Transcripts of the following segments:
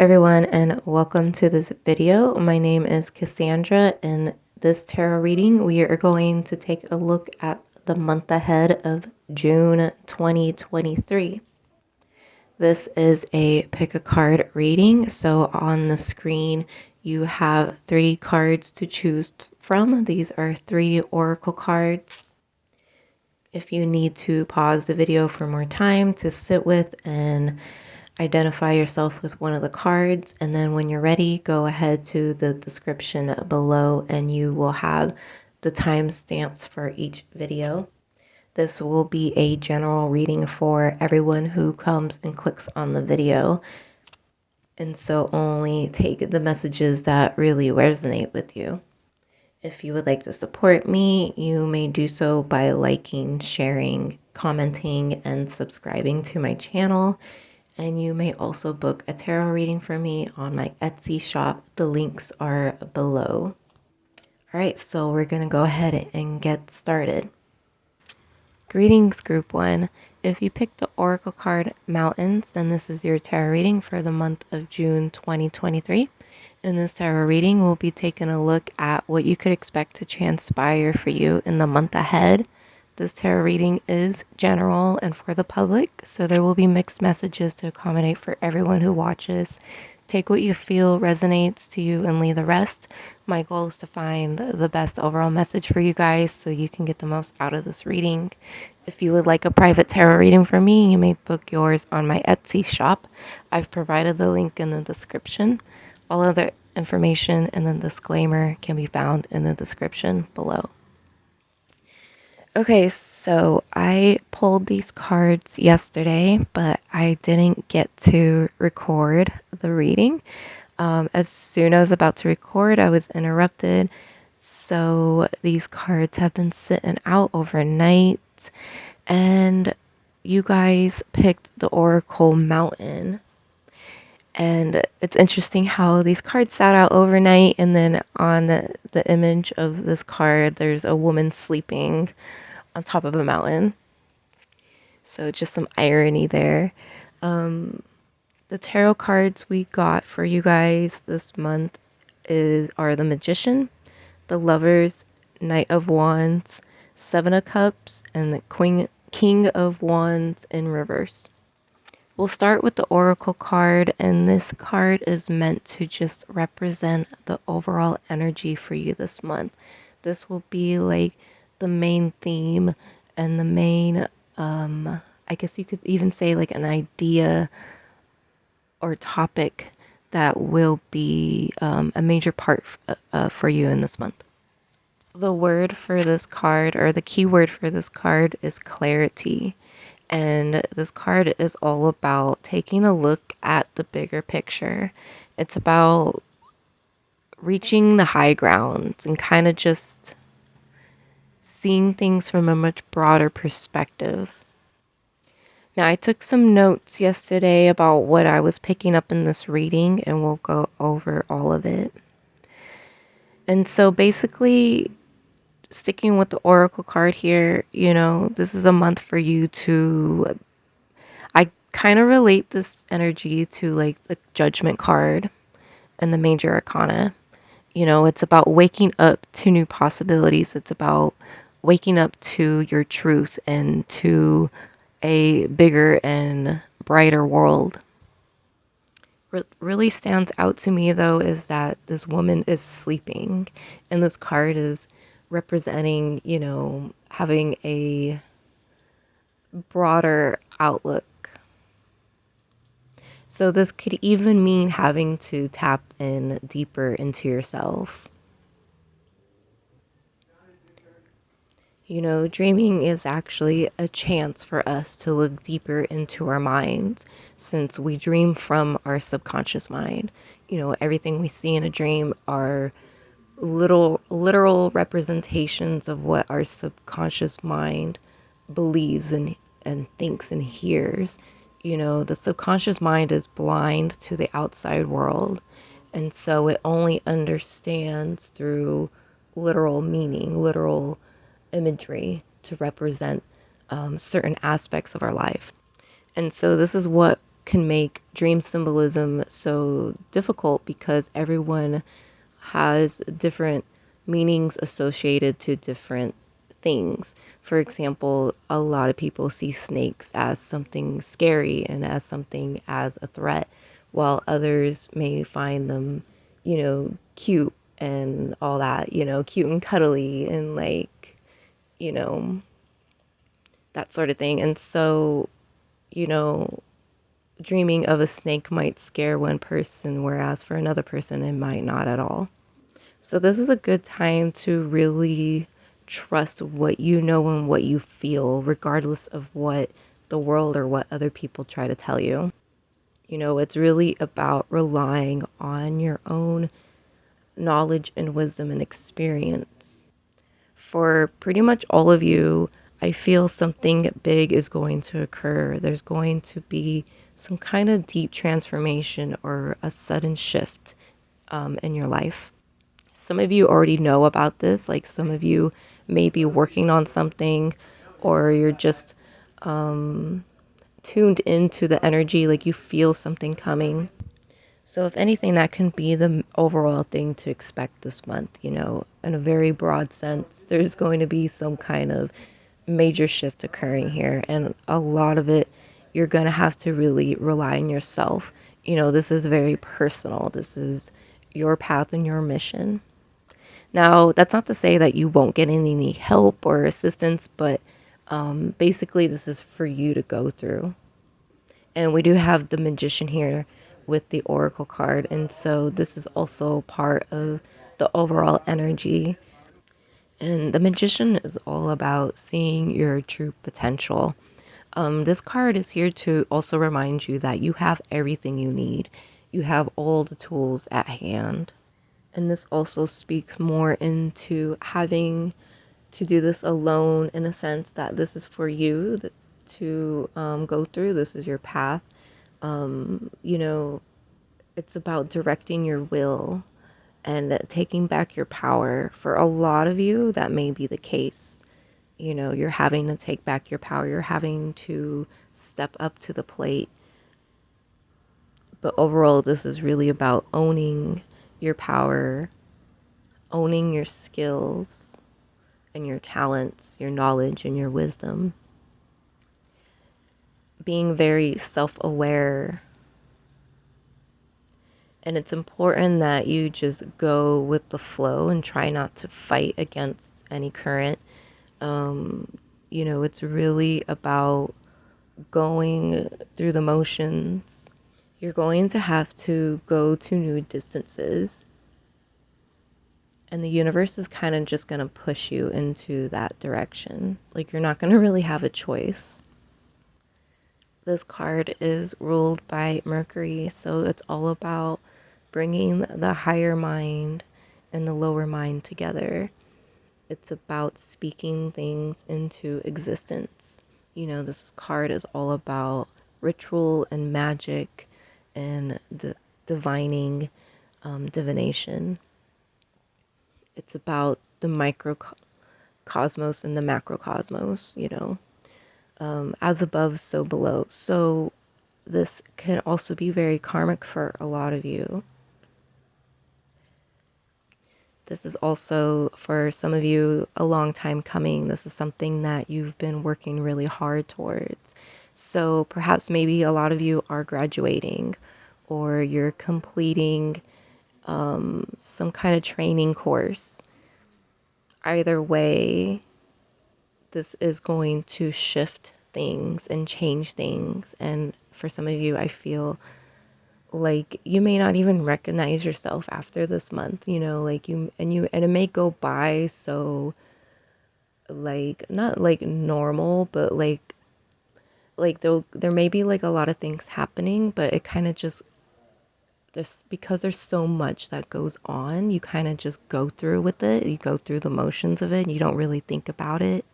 everyone, and welcome to this video. My name is Cassandra. In this tarot reading, we are going to take a look at the month ahead of June 2023. This is a pick a card reading. So on the screen, you have 3 cards to choose from. These are 3 oracle cards. If you need to pause the video for more time to sit with and identify yourself with one of the cards, and then when you're ready, go ahead to the description below and you will have the timestamps for each video. This will be a general reading for everyone who comes and clicks on the video, and so only take the messages that really resonate with you. If you would like to support me, you may do so by liking, sharing, commenting, and subscribing to my channel. And you may also book a tarot reading for me on my Etsy shop. The links are below. All right, so we're going to go ahead and get started. Greetings, Group 1. If you picked the Oracle card Mountains, then this is your tarot reading for the month of June 2023. In this tarot reading, we'll be taking a look at what you could expect to transpire for you in the month ahead. This tarot reading is general and for the public, so there will be mixed messages to accommodate for everyone who watches. Take what you feel resonates to you and leave the rest. My goal is to find the best overall message for you guys so you can get the most out of this reading. If you would like a private tarot reading from me, you may book yours on my Etsy shop. I've provided the link in the description. All other information and the disclaimer can be found in the description below. Okay, so I pulled these cards yesterday, but I didn't get to record the reading. As soon as I was about to record, I was interrupted. So these cards have been sitting out overnight, and you guys picked the Oracle Mountain. And it's interesting how these cards sat out overnight, and then on the image of this card, there's a woman sleeping on top of a mountain. So just some irony there. The tarot cards we got for you guys this month are the Magician, the Lovers, Knight of Wands, Seven of Cups, and the King of Wands in reverse. We'll start with the Oracle card, and this card is meant to just represent the overall energy for you this month. This will be like the main theme and the main, I guess you could even say like an idea or topic that will be a major part for you in this month. The word for this card, or the key word for this card, is clarity. And this card is all about taking a look at the bigger picture. It's about reaching the high grounds and kind of just seeing things from a much broader perspective. Now, I took some notes yesterday about what I was picking up in this reading, and we'll go over all of it. And so basically, sticking with the Oracle card here, you know, this is a month for you to, I kind of relate this energy to like the Judgment card and the Major Arcana. You know, it's about waking up to new possibilities. It's about waking up to your truth and to a bigger and brighter world. What really stands out to me, though, is that this woman is sleeping, and this card is representing, you know, having a broader outlook. So this could even mean having to tap in deeper into yourself. You know, dreaming is actually a chance for us to look deeper into our minds, since we dream from our subconscious mind. You know, everything we see in a dream are literal representations of what our subconscious mind believes and thinks and hears. You know, the subconscious mind is blind to the outside world, and so it only understands through literal meaning, literal imagery to represent certain aspects of our life. And so this is what can make dream symbolism so difficult because everyone has different meanings associated to different things. For example, a lot of people see snakes as something scary and as something as a threat, while others may find them, cute and all that, cute and cuddly and like, you know, that sort of thing. And so, you know, dreaming of a snake might scare one person, whereas for another person, it might not at all. So this is a good time to really trust what you know and what you feel, regardless of what the world or what other people try to tell you. It's really about relying on your own knowledge and wisdom and experience. For pretty much all of you, I feel something big is going to occur. There's going to be some kind of deep transformation or a sudden shift in your life. Some of you already know about this, like some of you may be working on something, or you're just tuned into the energy, like you feel something coming. So, if anything, that can be the overall thing to expect this month, in a very broad sense. There's going to be some kind of major shift occurring here, and a lot of it you're going to have to really rely on yourself. This is very personal, this is your path and your mission. Now, that's not to say that you won't get any help or assistance, but basically, this is for you to go through. And we do have the Magician here with the Oracle card, and so this is also part of the overall energy. And the Magician is all about seeing your true potential. This card is here to also remind you that you have everything you need. You have all the tools at hand. And this also speaks more into having to do this alone, in a sense that this is for you to go through. This is your path. It's about directing your will and taking back your power. For a lot of you, that may be the case. You're having to take back your power. You're having to step up to the plate. But overall, this is really about owning your power, owning your skills and your talents, your knowledge and your wisdom. Being very self-aware. And it's important that you just go with the flow and try not to fight against any current. It's really about going through the motions. You're going to have to go to new distances. And the universe is kind of just going to push you into that direction. Like, you're not going to really have a choice. This card is ruled by Mercury, so it's all about bringing the higher mind and the lower mind together. It's about speaking things into existence. This card is all about ritual and magic and divining, divination. It's about the microcosmos and the macrocosmos, as above, so below. So this can also be very karmic for a lot of you. This is also, for some of you, a long time coming. This is something that you've been working really hard towards. So perhaps maybe a lot of you are graduating, or you're completing some kind of training course. Either way, this is going to shift things and change things. And for some of you, I feel like you may not even recognize yourself after this month, like and it may go by so, like, not like normal, but like there may be like a lot of things happening, but it kind of just, because there's so much that goes on, you kind of just go through with it. You go through the motions of it and you don't really think about it.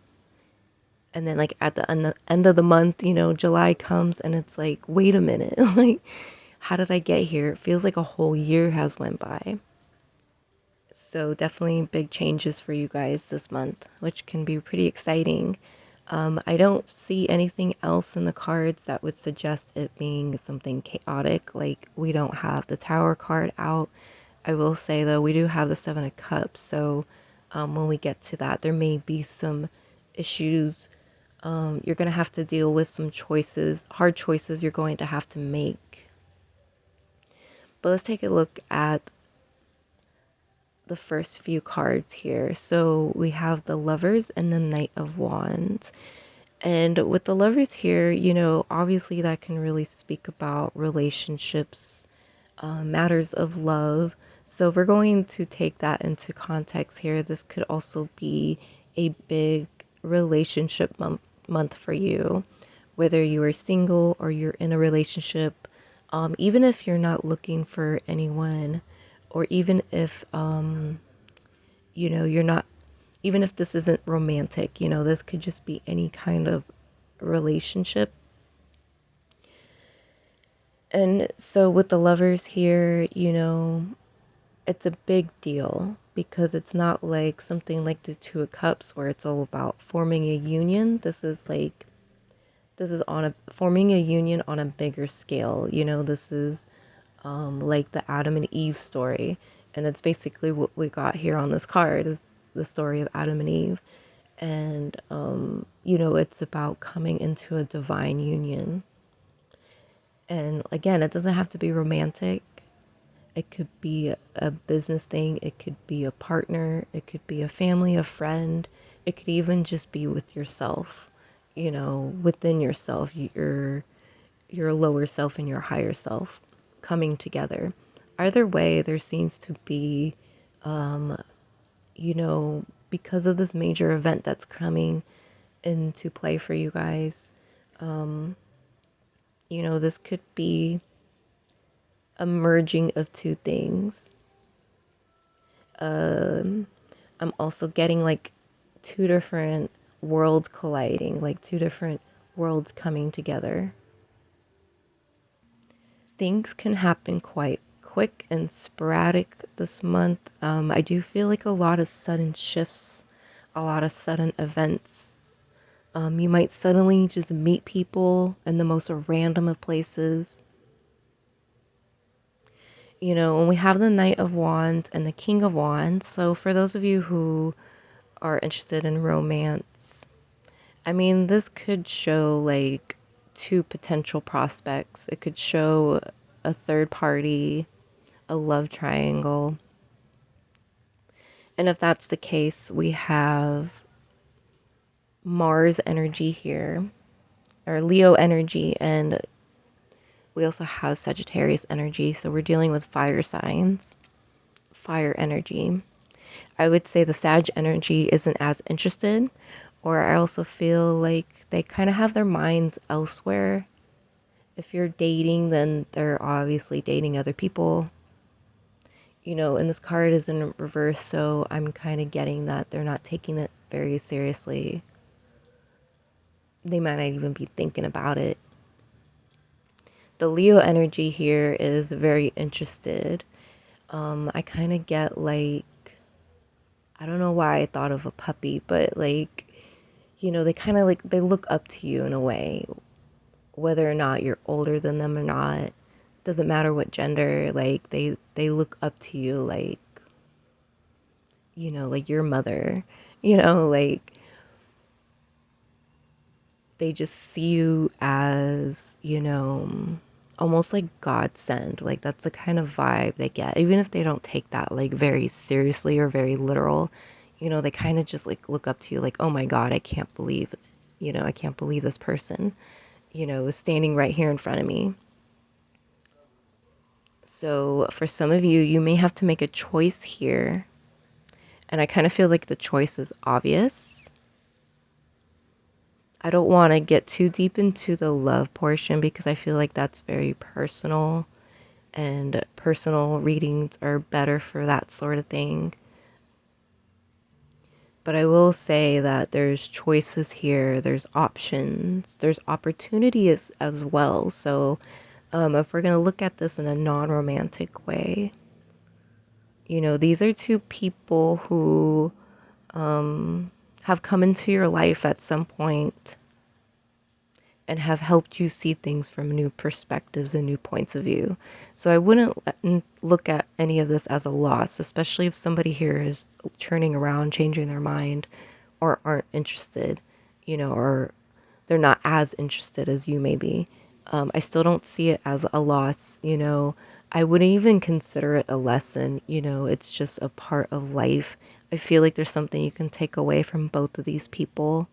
And then, like, at the end of the month, July comes and it's like, wait a minute, like, how did I get here? It feels like a whole year has went by. So definitely big changes for you guys this month, which can be pretty exciting. I don't see anything else in the cards that would suggest it being something chaotic. Like, we don't have the Tower card out. I will say, though, we do have the Seven of Cups. So when we get to that, there may be some issues. You're going to have to deal with some choices, hard choices you're going to have to make. But let's take a look at the first few cards here. So we have the Lovers and the Knight of Wands. And with the Lovers here, you know, obviously that can really speak about relationships, matters of love. So if we're going to take that into context here, this could also be a big relationship month for you, whether you are single or you're in a relationship. Even if you're not looking for anyone, or even if you know, you're not, even if this isn't romantic, you know, this could just be any kind of relationship. And so with the Lovers here, you know, it's a big deal because it's not like something like the Two of Cups where it's all about forming a union. This is on a forming a union on a bigger scale. You know, this is like the Adam and Eve story, and it's basically what we got here on this card is the story of Adam and Eve. And you know, it's about coming into a divine union. And again, it doesn't have to be romantic. It could be a business thing, it could be a partner, it could be a family, a friend, it could even just be with yourself, you know, within yourself, your lower self and your higher self coming together. Either way, there seems to be, you know, because of this major event that's coming into play for you guys, you know, this could be a merging of two things. I'm also getting like two different worlds colliding, like two different worlds coming together. Things can happen quite quick and sporadic this month. I do feel like a lot of sudden shifts, a lot of sudden events. You might suddenly just meet people in the most random of places. You know, and we have the Knight of Wands and the King of Wands. So for those of you who are interested in romance, I mean, this could show like two potential prospects. It could show a third party, a love triangle. And if that's the case, we have Mars energy here, or Leo energy, and we also have Sagittarius energy. So we're dealing with fire signs, fire energy. I would say the Sag energy isn't as interested, or I also feel like they kind of have their minds elsewhere. If you're dating, then they're obviously dating other people. You know, and this card is in reverse, so I'm kind of getting that they're not taking it very seriously. They might not even be thinking about it. The Leo energy here is very interested. I kind of get like, I don't know why I thought of a puppy, but like, you know, they kind of like, they look up to you in a way, whether or not you're older than them or not. Doesn't matter what gender, like they look up to you like, you know, like your mother, you know, like they just see you as, you know, almost like God sent. Like that's the kind of vibe they get, even if they don't take that like very seriously or very literal. You know, they kind of just like look up to you like, oh my God, I can't believe, you know, I can't believe this person, you know, is standing right here in front of me. So for some of you, you may have to make a choice here. And I kind of feel like the choice is obvious. I don't want to get too deep into the love portion because I feel like that's very personal, and personal readings are better for that sort of thing. But I will say that there's choices here, there's options, there's opportunities as well. So if we're going to look at this in a non-romantic way, you know, these are two people who have come into your life at some point and have helped you see things from new perspectives and new points of view. So I wouldn't look at any of this as a loss, especially if somebody here is turning around, changing their mind, or aren't interested, or they're not as interested as you may be. I still don't see it as a loss. I wouldn't even consider it a lesson. It's just a part of life. I feel like there's something you can take away from both of these people.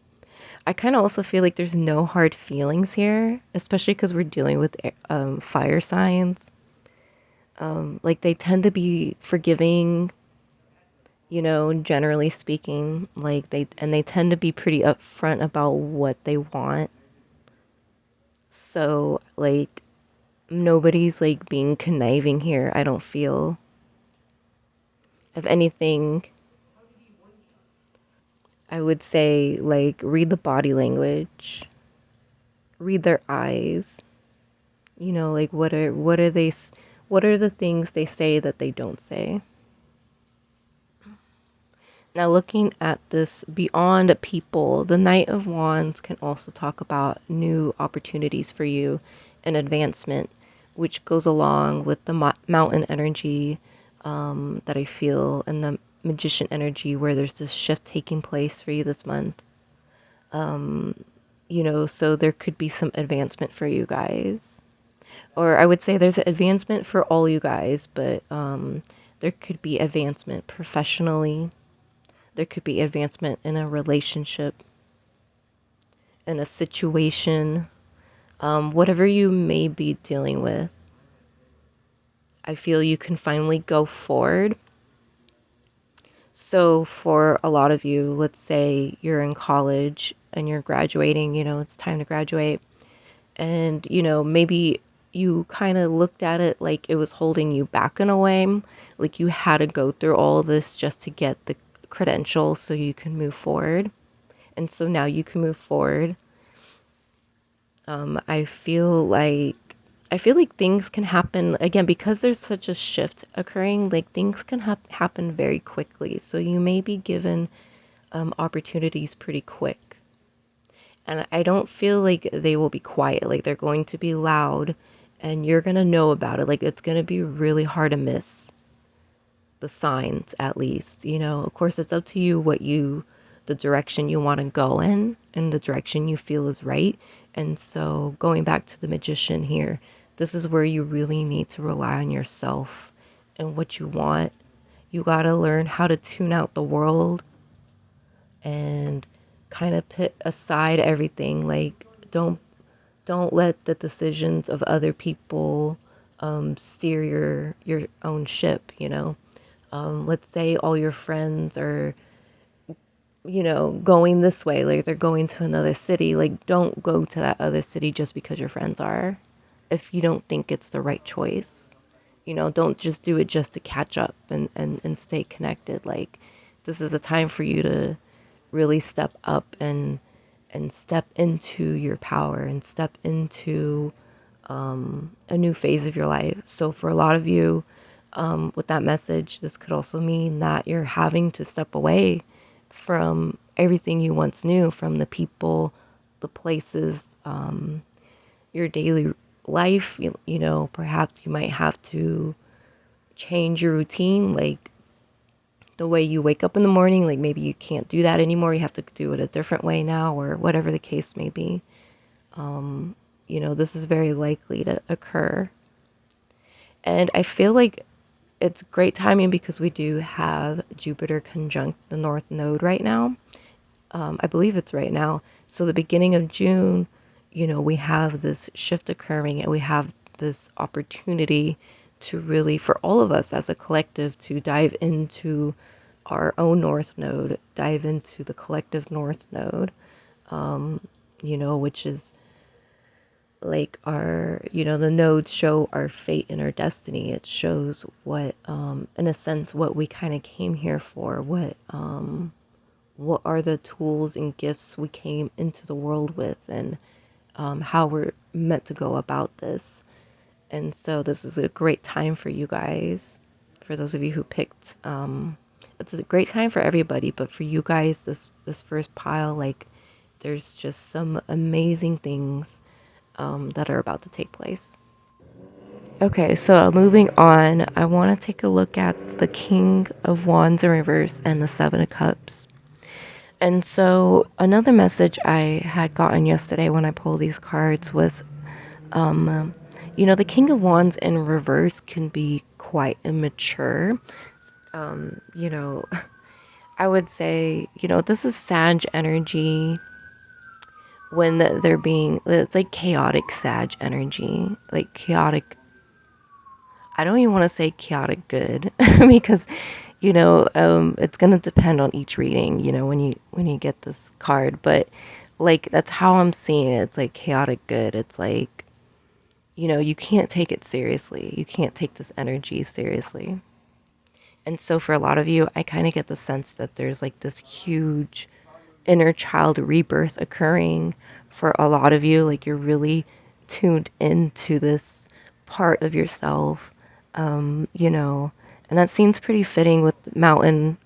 I kind of also feel like there's no hard feelings here, especially because we're dealing with fire signs. Like they tend to be forgiving, generally speaking. Like they tend to be pretty upfront about what they want. So like nobody's like being conniving here, I don't feel. If anything, I would say like read the body language, read their eyes. Like what are the things they say that they don't say? Now, looking at this beyond people, the Knight of Wands can also talk about new opportunities for you and advancement, which goes along with the mountain energy that I feel, and the magician energy, where there's this shift taking place for you this month. So there could be some advancement for you guys. Or I would say there's an advancement for all you guys, but there could be advancement professionally. There could be advancement in a relationship, in a situation, whatever you may be dealing with. I feel you can finally go forward. So for a lot of you, let's say you're in college and you're graduating, it's time to graduate. And, maybe you kind of looked at it like it was holding you back in a way. Like you had to go through all this just to get the credentials so you can move forward. And so now you can move forward. I feel like things can happen again because there's such a shift occurring. Like things can happen very quickly, so you may be given opportunities pretty quick. And I don't feel like they will be quiet. Like they're going to be loud, and you're gonna know about it. Like it's gonna be really hard to miss the signs, at least. Of course, it's up to you the direction you want to go in and the direction you feel is right. And so going back to the magician here, this is where you really need to rely on yourself and what you want. You got to learn how to tune out the world and kind of put aside everything. Like don't let the decisions of other people steer your own ship. Let's say all your friends are going this way, like they're going to another city. Like don't go to that other city just because your friends are, if you don't think it's the right choice. Don't just do it just to catch up and stay connected. Like this is a time for you to really step up and step into your power and step into a new phase of your life. So for a lot of you, with that message, this could also mean that you're having to step away from everything you once knew, from the people, the places, your daily life. Perhaps you might have to change your routine, like the way you wake up in the morning. Like maybe you can't do that anymore. You have to do it a different way now, or whatever the case may be. This is very likely to occur. And I feel like it's great timing because we do have Jupiter conjunct the North Node right now. I believe it's right now. So the beginning of June, we have this shift occurring, and we have this opportunity to really, for all of us as a collective, to dive into our own North Node, dive into the collective North Node, which is like the nodes show our fate and our destiny. It shows what, in a sense, what we kind of came here for, what are the tools and gifts we came into the world with, and how we're meant to go about this. And so this is a great time for you guys, for those of you who picked it's a great time for everybody, but for you guys, this first pile, like, there's just some amazing things that are about to take place. Okay, so moving on, I want to take a look at the King of Wands in reverse and the Seven of Cups. And so another message I had gotten yesterday when I pulled these cards was, the King of Wands in reverse can be quite immature. You know, I would say, this is Sag energy when they're being, it's like chaotic Sag energy, like chaotic. I don't even want to say chaotic good because, it's gonna depend on each reading. When you get this card, but like that's how I'm seeing it. It's like chaotic good. It's like, you can't take it seriously. You can't take this energy seriously. And so for a lot of you, I kind of get the sense that there's like this huge inner child rebirth occurring for a lot of you. Like you're really tuned into this part of yourself, and that seems pretty fitting with Mountain,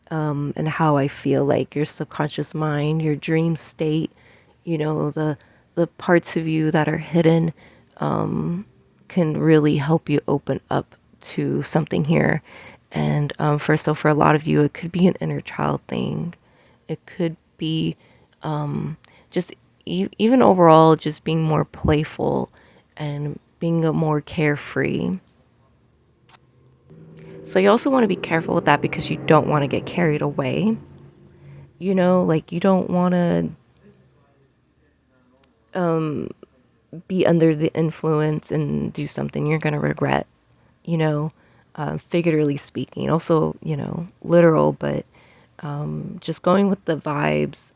and how I feel like your subconscious mind, your dream state, the parts of you that are hidden, can really help you open up to something here. And for a lot of you, it could be an inner child thing. It could be just even overall, just being more playful and being a more carefree. So you also want to be careful with that because you don't want to get carried away. Like you don't want to be under the influence and do something you're going to regret, figuratively speaking. Also, literal, but just going with the vibes,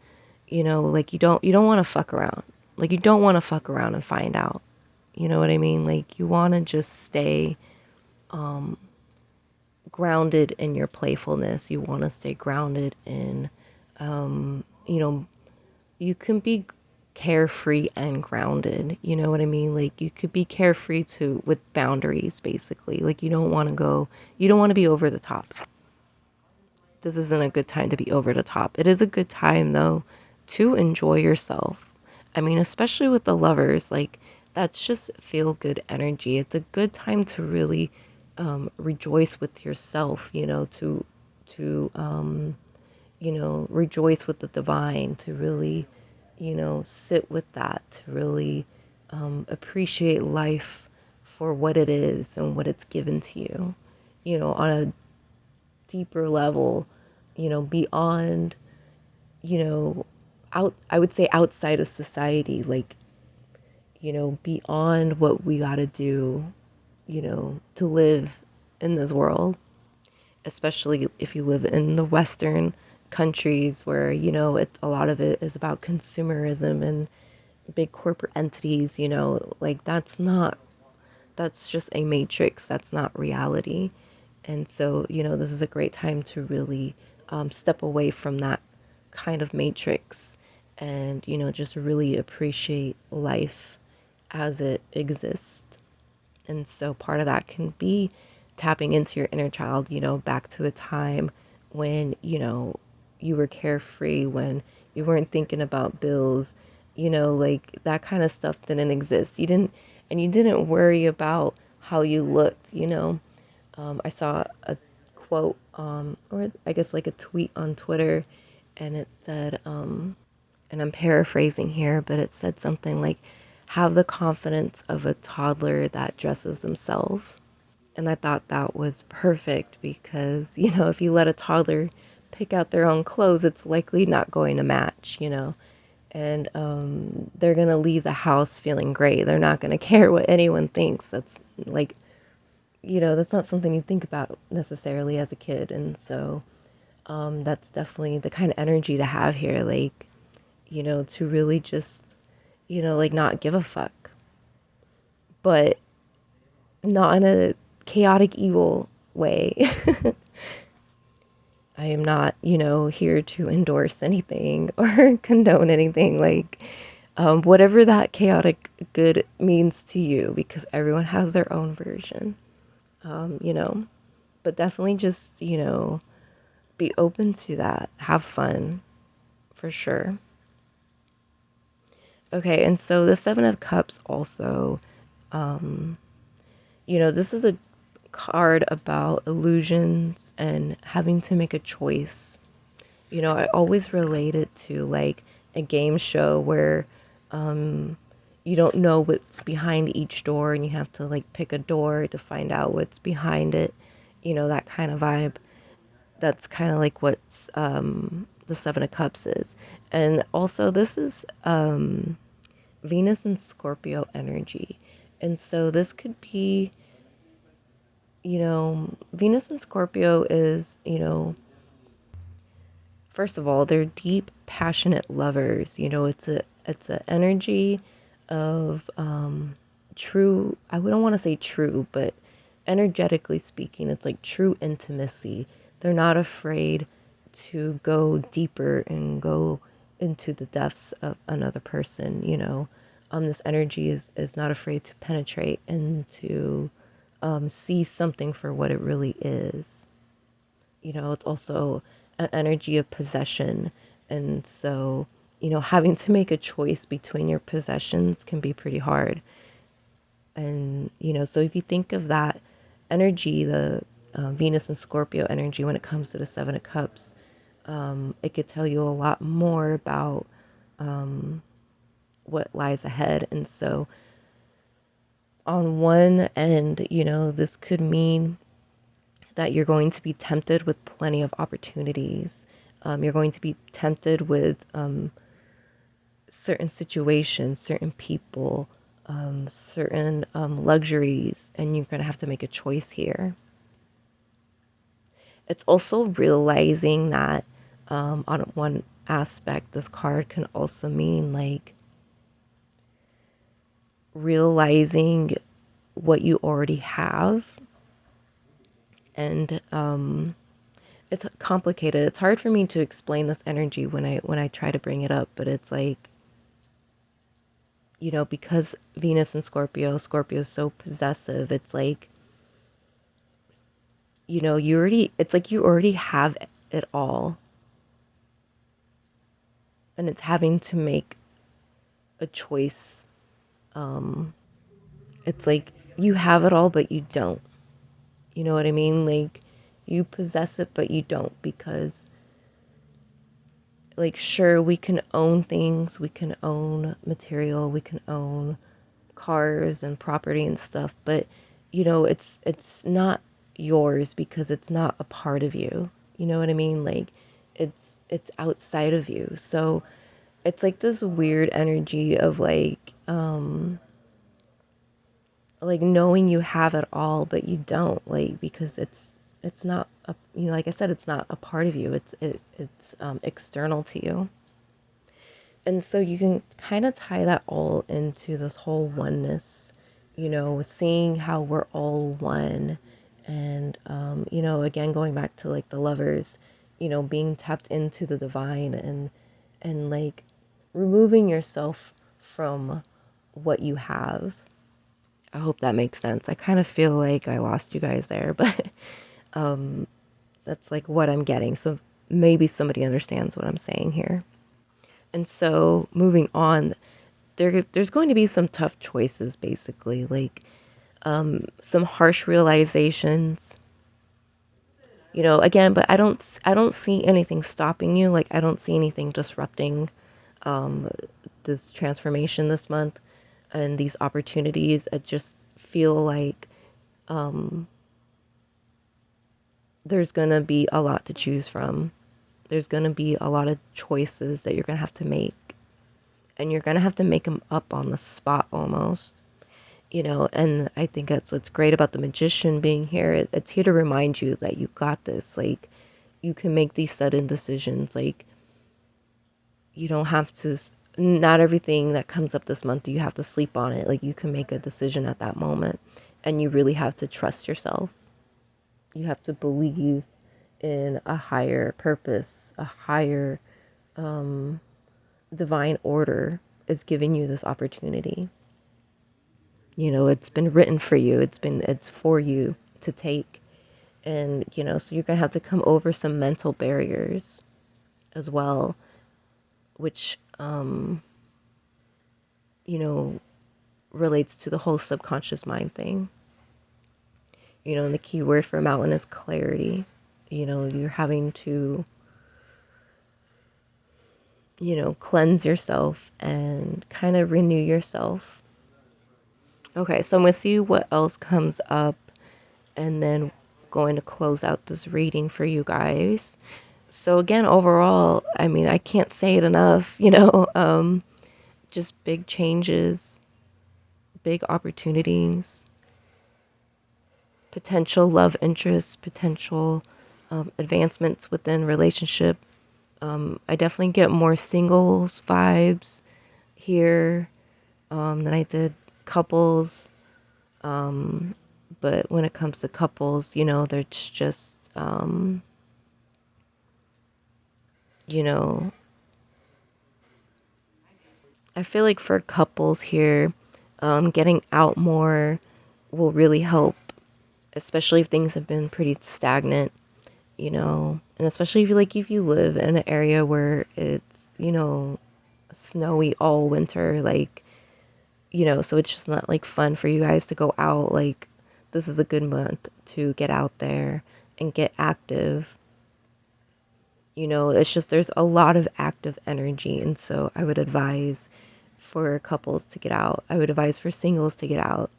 like you don't want to fuck around. Like you don't want to fuck around and find out. You know what I mean? Like you want to just stay grounded in your playfulness. You want to stay grounded in, you know, you can be carefree and grounded. You know what I mean? Like you could be carefree too with boundaries, basically. Like you don't want to be over the top. This isn't a good time to be over the top. It is a good time though to enjoy yourself. I mean, especially with the lovers, like that's just feel good energy. It's a good time to really rejoice with yourself, to rejoice with the divine, to really, sit with that, to really appreciate life for what it is and what it's given to you, on a deeper level, beyond, I would say outside of society, like, beyond what we got to do, to live in this world, especially if you live in the Western countries where, a lot of it is about consumerism and big corporate entities, like that's just a matrix. That's not reality. And so, this is a great time to really step away from that kind of matrix and, just really appreciate life as it exists. And so part of that can be tapping into your inner child, back to a time when, you were carefree, when you weren't thinking about bills, like that kind of stuff didn't exist. You didn't worry about how you looked, I saw a quote, or I guess like a tweet on Twitter, and it said, and I'm paraphrasing here, but it said something like, have the confidence of a toddler that dresses themselves. And I thought that was perfect because, if you let a toddler pick out their own clothes, it's likely not going to match, and they're going to leave the house feeling great. They're not going to care what anyone thinks. That's like, that's not something you think about necessarily as a kid. And so that's definitely the kind of energy to have here, like, to really just, like not give a fuck, but not in a chaotic, evil way. I am not, here to endorse anything or condone anything. Like, whatever that chaotic good means to you, because everyone has their own version, but definitely just, be open to that. Have fun, for sure. Okay, and so the Seven of Cups also, this is a card about illusions and having to make a choice. I always relate it to like a game show where you don't know what's behind each door and you have to like pick a door to find out what's behind it. That kind of vibe. That's kind of like what's the Seven of Cups is. And also, this is Venus and Scorpio energy. And so, this could be, Venus and Scorpio is, first of all, they're deep, passionate lovers. It's a energy of true. I wouldn't want to say true, but energetically speaking, it's like true intimacy. They're not afraid to go deeper and go into the depths of another person. This energy is not afraid to penetrate and to see something for what it really is. It's also an energy of possession. And so, having to make a choice between your possessions can be pretty hard. And, so if you think of that energy, the Venus and Scorpio energy, when it comes to the Seven of Cups, it could tell you a lot more about what lies ahead. And so, on one end, this could mean that you're going to be tempted with plenty of opportunities. You're going to be tempted with certain situations, certain people, certain luxuries, and you're going to have to make a choice here. It's also realizing that on one aspect, this card can also mean like realizing what you already have. And it's complicated. It's hard for me to explain this energy when I try to bring it up, but it's like, because Venus and Scorpio is so possessive, it's like, it's like you already have it all. And it's having to make a choice. It's like you have it all, but you don't. You know what I mean? Like you possess it, but you don't, because like, sure, we can own things, we can own material, we can own cars and property and stuff, but it's not yours because it's not a part of you. You know what I mean? Like it's outside of you. So it's like this weird energy of like knowing you have it all but you don't, like, because it's not a, like I said, it's not a part of you. It's external to you. And so you can kind of tie that all into this whole oneness, seeing how we're all one. And, again, going back to like the lovers, being tapped into the divine and like removing yourself from what you have. I hope that makes sense. I kind of feel like I lost you guys there, but that's like what I'm getting. So maybe somebody understands what I'm saying here. And so moving on, there's going to be some tough choices, basically, like some harsh realizations. Again, but I don't see anything stopping you. Like I don't see anything disrupting this transformation this month and these opportunities. I just feel like there's gonna be a lot to choose from. There's gonna be a lot of choices that you're gonna have to make, and you're gonna have to make them up on the spot almost. And I think that's what's great about the magician being here. It's here to remind you that you got this. Like, you can make these sudden decisions. Like, you don't have to, not everything that comes up this month, you have to sleep on it. Like, you can make a decision at that moment, and you really have to trust yourself. You have to believe in a higher purpose, a higher divine order is giving you this opportunity. It's been written for you. It's for you to take. And, you know, so you're going to have to come over some mental barriers as well, which, you know, relates to the whole subconscious mind thing. You know, and the key word for mountain is clarity. You know, you're having to, you know, cleanse yourself and kind of renew yourself. Okay, so I'm going to see what else comes up and then going to close out this reading for you guys. So again, overall, I mean, I can't say it enough, you know, just big changes, big opportunities, potential love interests, potential advancements within relationship. I definitely get more singles vibes here than I did couples. But when it comes to couples, you know, there's just, you know, I feel like for couples here, getting out more will really help, especially if things have been pretty stagnant, you know, and especially if if you live in an area where it's, you know, snowy all winter, like, you know, so it's just not like fun for you guys to go out. Like, this is a good month to get out there and get active. You know, it's just there's a lot of active energy, and so I would advise for couples to get out. I would advise for singles to get out.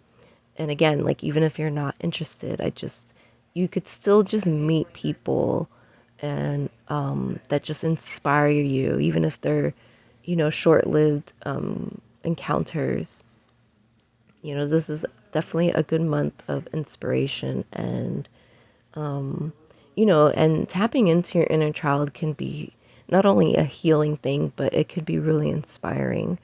And again, like, even if you're not interested, you could still just meet people and that just inspire you, even if they're, you know, short-lived encounters. You know, this is definitely a good month of inspiration and, you know, and tapping into your inner child can be not only a healing thing, but it could be really inspiring,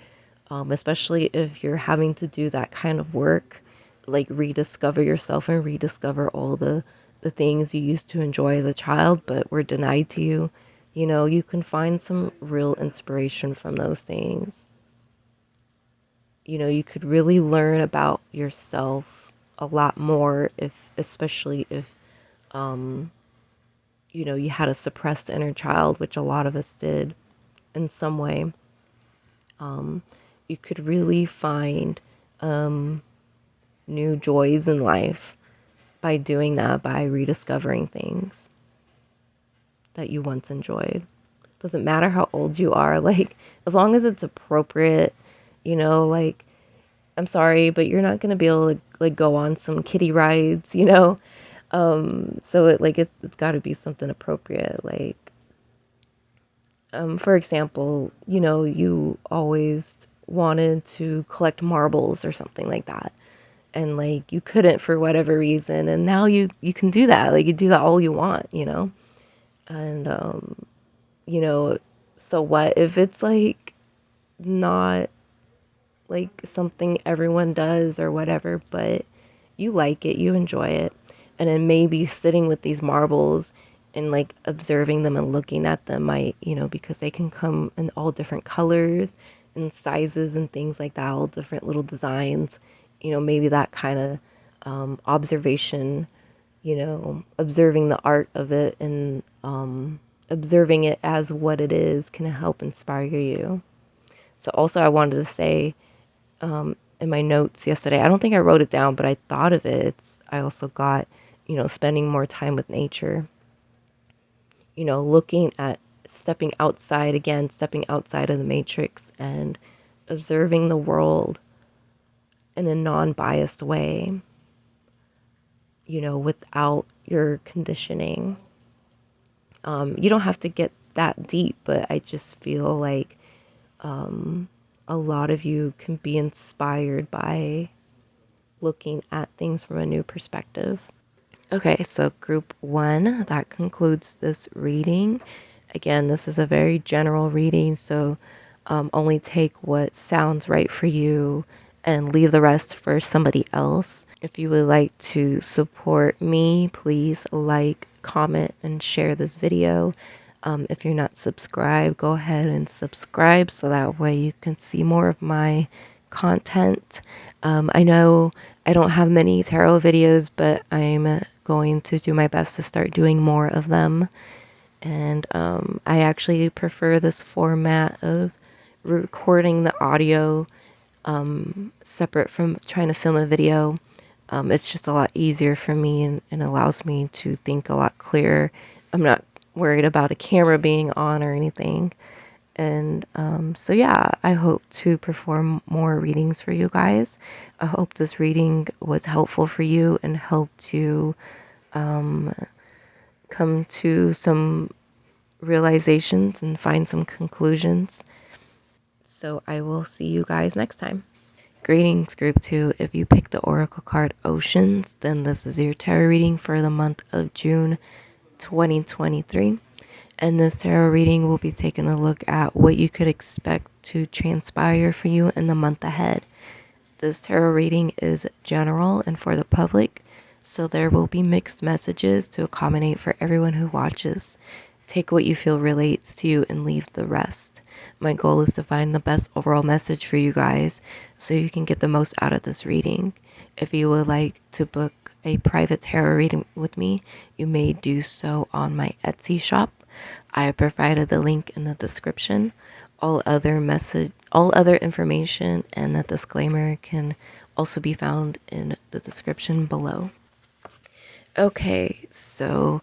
especially if you're having to do that kind of work, like rediscover yourself and rediscover all the things you used to enjoy as a child, but were denied to you. You know, you can find some real inspiration from those things. You know, you could really learn about yourself a lot more if, especially if, you know, you had a suppressed inner child, which a lot of us did in some way. You could really find new joys in life by doing that, by rediscovering things that you once enjoyed. Doesn't matter how old you are, like, as long as it's appropriate, you know, like, I'm sorry, but you're not gonna be able to like go on some kiddie rides, you know. So it's got to be something appropriate. Like, for example, you know, you always wanted to collect marbles or something like that, and like you couldn't for whatever reason, and now you can do that. Like, you do that all you want, you know. And you know, so what if it's like not like something everyone does or whatever, but you like it, you enjoy it. And then maybe sitting with these marbles and like observing them and looking at them might, you know, because they can come in all different colors and sizes and things like that, all different little designs, you know, maybe that kind of observation, you know, observing the art of it and observing it as what it is can help inspire you. So also I wanted to say, in my notes yesterday, I don't think I wrote it down, but I thought of it. I also got, you know, spending more time with nature, you know, looking at stepping outside of the matrix and observing the world in a non-biased way, you know, without your conditioning. You don't have to get that deep, but I just feel like a lot of you can be inspired by looking at things from a new perspective. Okay, so group one, that concludes this reading. Again, this is a very general reading, so only take what sounds right for you and leave the rest for somebody else. If you would like to support me, please like, comment, and share this video. If you're not subscribed, go ahead and subscribe so that way you can see more of my content. I know I don't have many tarot videos, but I'm going to do my best to start doing more of them. And I actually prefer this format of recording the audio separate from trying to film a video. It's just a lot easier for me, and allows me to think a lot clearer. I'm not worried about a camera being on or anything. And so, yeah, I hope to perform more readings for you guys. I hope this reading was helpful for you and helped you come to some realizations and find some conclusions. So I will see you guys next time. Greetings, Group 2. If you picked the Oracle card Oceans, then this is your tarot reading for the month of June 2023. And this tarot reading will be taking a look at what you could expect to transpire for you in the month ahead. This tarot reading is general and for the public, so there will be mixed messages to accommodate for everyone who watches. Take what you feel relates to you and leave the rest. My goal is to find the best overall message for you guys so you can get the most out of this reading. If you would like to book a private tarot reading with me, you may do so on my Etsy shop. I have provided the link in the description. All other information and the disclaimer can also be found in the description below. Okay, so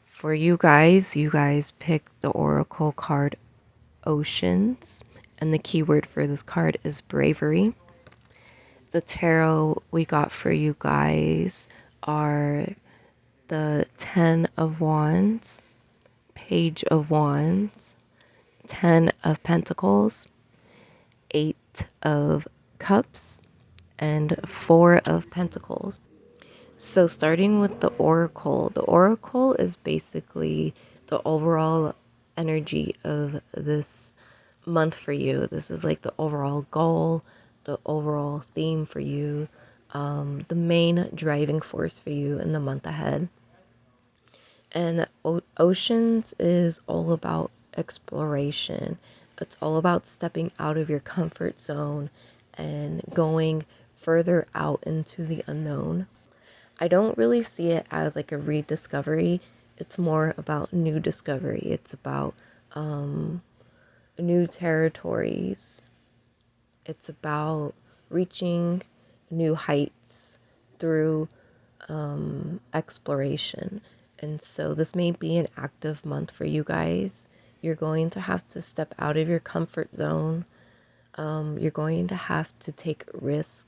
for you guys picked the Oracle card Oceans, and the keyword for this card is bravery. The tarot we got for you guys are the 10 of Wands, Page of Wands, 10 of Pentacles, 8 of Cups, and 4 of Pentacles. So starting with the Oracle is basically the overall energy of this month for you. This is like the overall goal, the overall theme for you, the main driving force for you in the month ahead. And Oceans is all about exploration. It's all about stepping out of your comfort zone and going further out into the unknown. I don't really see it as like a rediscovery. It's more about new discovery. It's about new territories. It's about reaching new heights through exploration. And so this may be an active month for you guys. You're going to have to step out of your comfort zone. You're going to have to take risks.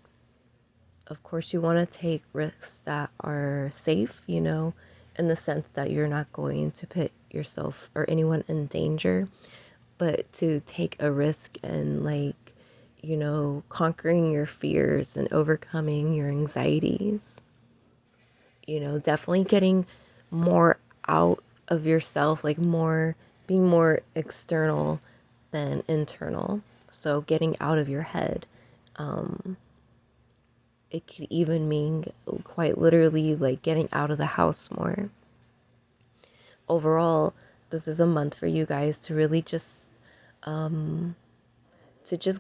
Of course, you want to take risks that are safe, you know, in the sense that you're not going to put yourself or anyone in danger, but to take a risk and, like, you know, conquering your fears and overcoming your anxieties. You know, definitely getting more out of yourself, like being more external than internal. So getting out of your head. It could even mean quite literally like getting out of the house more. Overall, this is a month for you guys to really just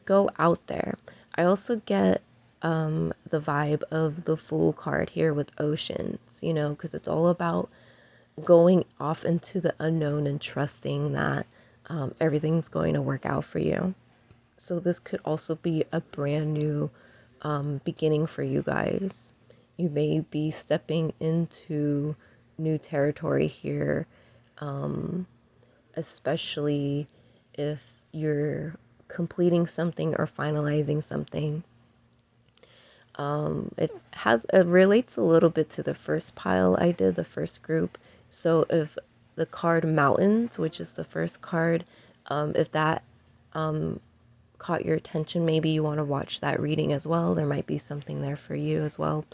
go out there. I also get the vibe of the Fool card here with Oceans, you know, because it's all about going off into the unknown and trusting that everything's going to work out for you. So this could also be a brand new beginning for you guys. You may be stepping into new territory here, especially if you're completing something or finalizing something. It relates a little bit to the first pile I did, the first group. So if the card Mountains, which is the first card, if that caught your attention, maybe you want to watch that reading as well. There might be something there for you as well.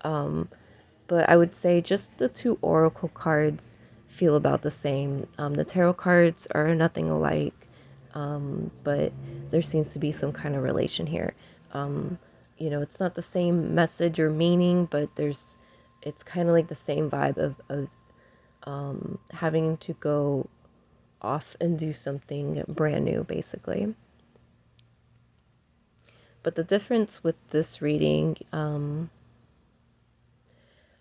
But I would say just the two oracle cards feel about the same. The tarot cards are nothing alike, but there seems to be some kind of relation here. You know, it's not the same message or meaning, but it's kind of like the same vibe of having to go off and do something brand new, basically. But the difference with this reading,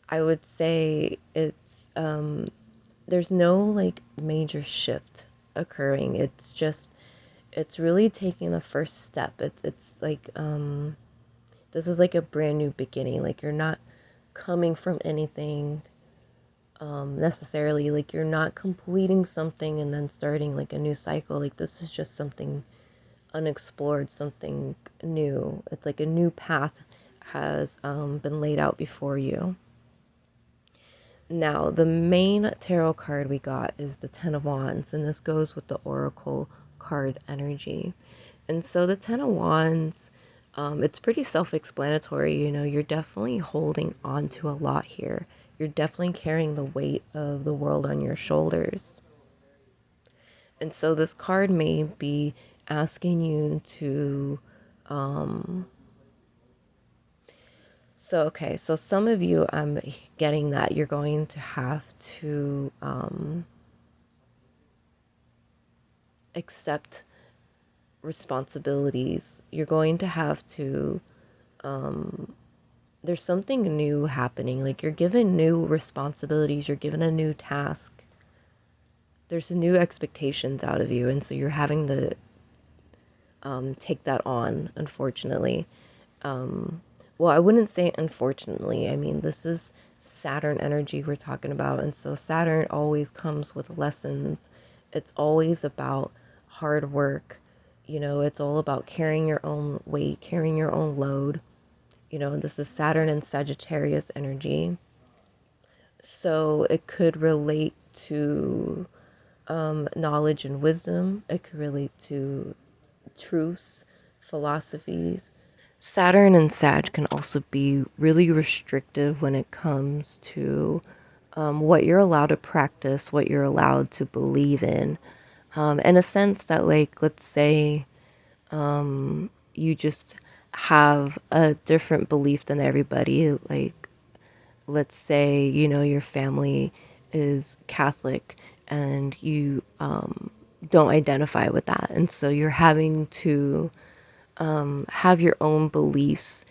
I would say it's there's no like major shift occurring. It's just it's really taking the first step. It's like this is like a brand new beginning. Like you're not coming from anything necessarily. Like you're not completing something and then starting like a new cycle. Like this is just something unexplored, something new. It's like a new path has been laid out before you. Now, the main tarot card we got is the Ten of Wands, and this goes with the Oracle card energy. And so the Ten of Wands, it's pretty self-explanatory. You know, you're definitely holding on to a lot here. You're definitely carrying the weight of the world on your shoulders. And so this card may be asking you to so some of you, I'm getting that you're going to have to accept responsibilities. You're going to have to, there's something new happening. Like you're given new responsibilities, you're given a new task. There's new expectations out of you. And so you're having to take that on, unfortunately. Well, I wouldn't say unfortunately. I mean, this is Saturn energy we're talking about. And so Saturn always comes with lessons. It's always about hard work. You know, it's all about carrying your own weight, carrying your own load. You know, this is Saturn and Sagittarius energy. So it could relate to knowledge and wisdom. It could relate to truths, philosophies. Saturn and Sag can also be really restrictive when it comes to what you're allowed to practice, what you're allowed to believe in a sense that, like, let's say you just have a different belief than everybody. Like, let's say, you know, your family is Catholic and you don't identify with that. And so you're having to have your own beliefs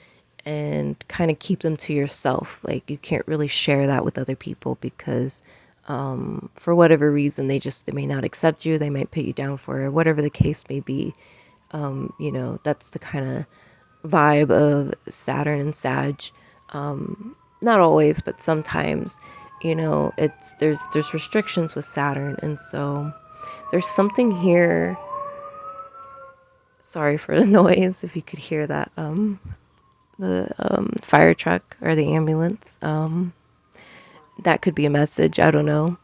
and kind of keep them to yourself. Like you can't really share that with other people because for whatever reason they may not accept you, they might put you down for it, whatever the case may be. You know, that's the kind of vibe of Saturn and Sag. Not always, but sometimes, you know, it's there's restrictions with Saturn, and so there's something here. Sorry for the noise if you could hear that. The fire truck or the ambulance. That could be a message. I don't know.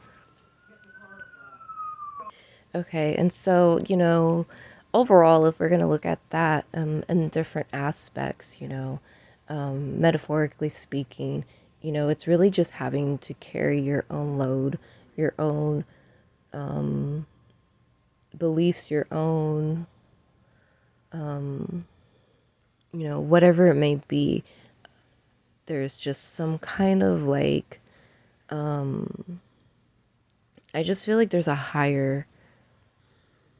Okay, and so, you know, overall, if we're going to look at that in different aspects, you know, metaphorically speaking, you know, it's really just having to carry your own load, your own beliefs, your own, you know, whatever it may be. There's just some kind of like, I just feel like there's a higher,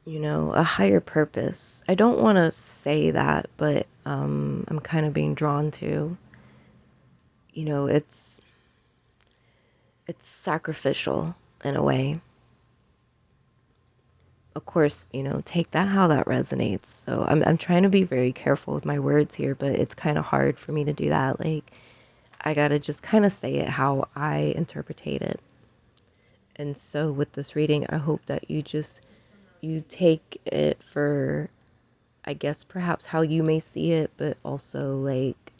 you know, a higher purpose. I don't want to say that, but I'm kind of being drawn to, you know, it's sacrificial in a way. Of course, you know, take that how that resonates. So I'm trying to be very careful with my words here, but it's kind of hard for me to do that. Like I gotta just kind of say it how I interpretate it. And so with this reading, I hope that you take it for, I guess, perhaps how you may see it, but also like,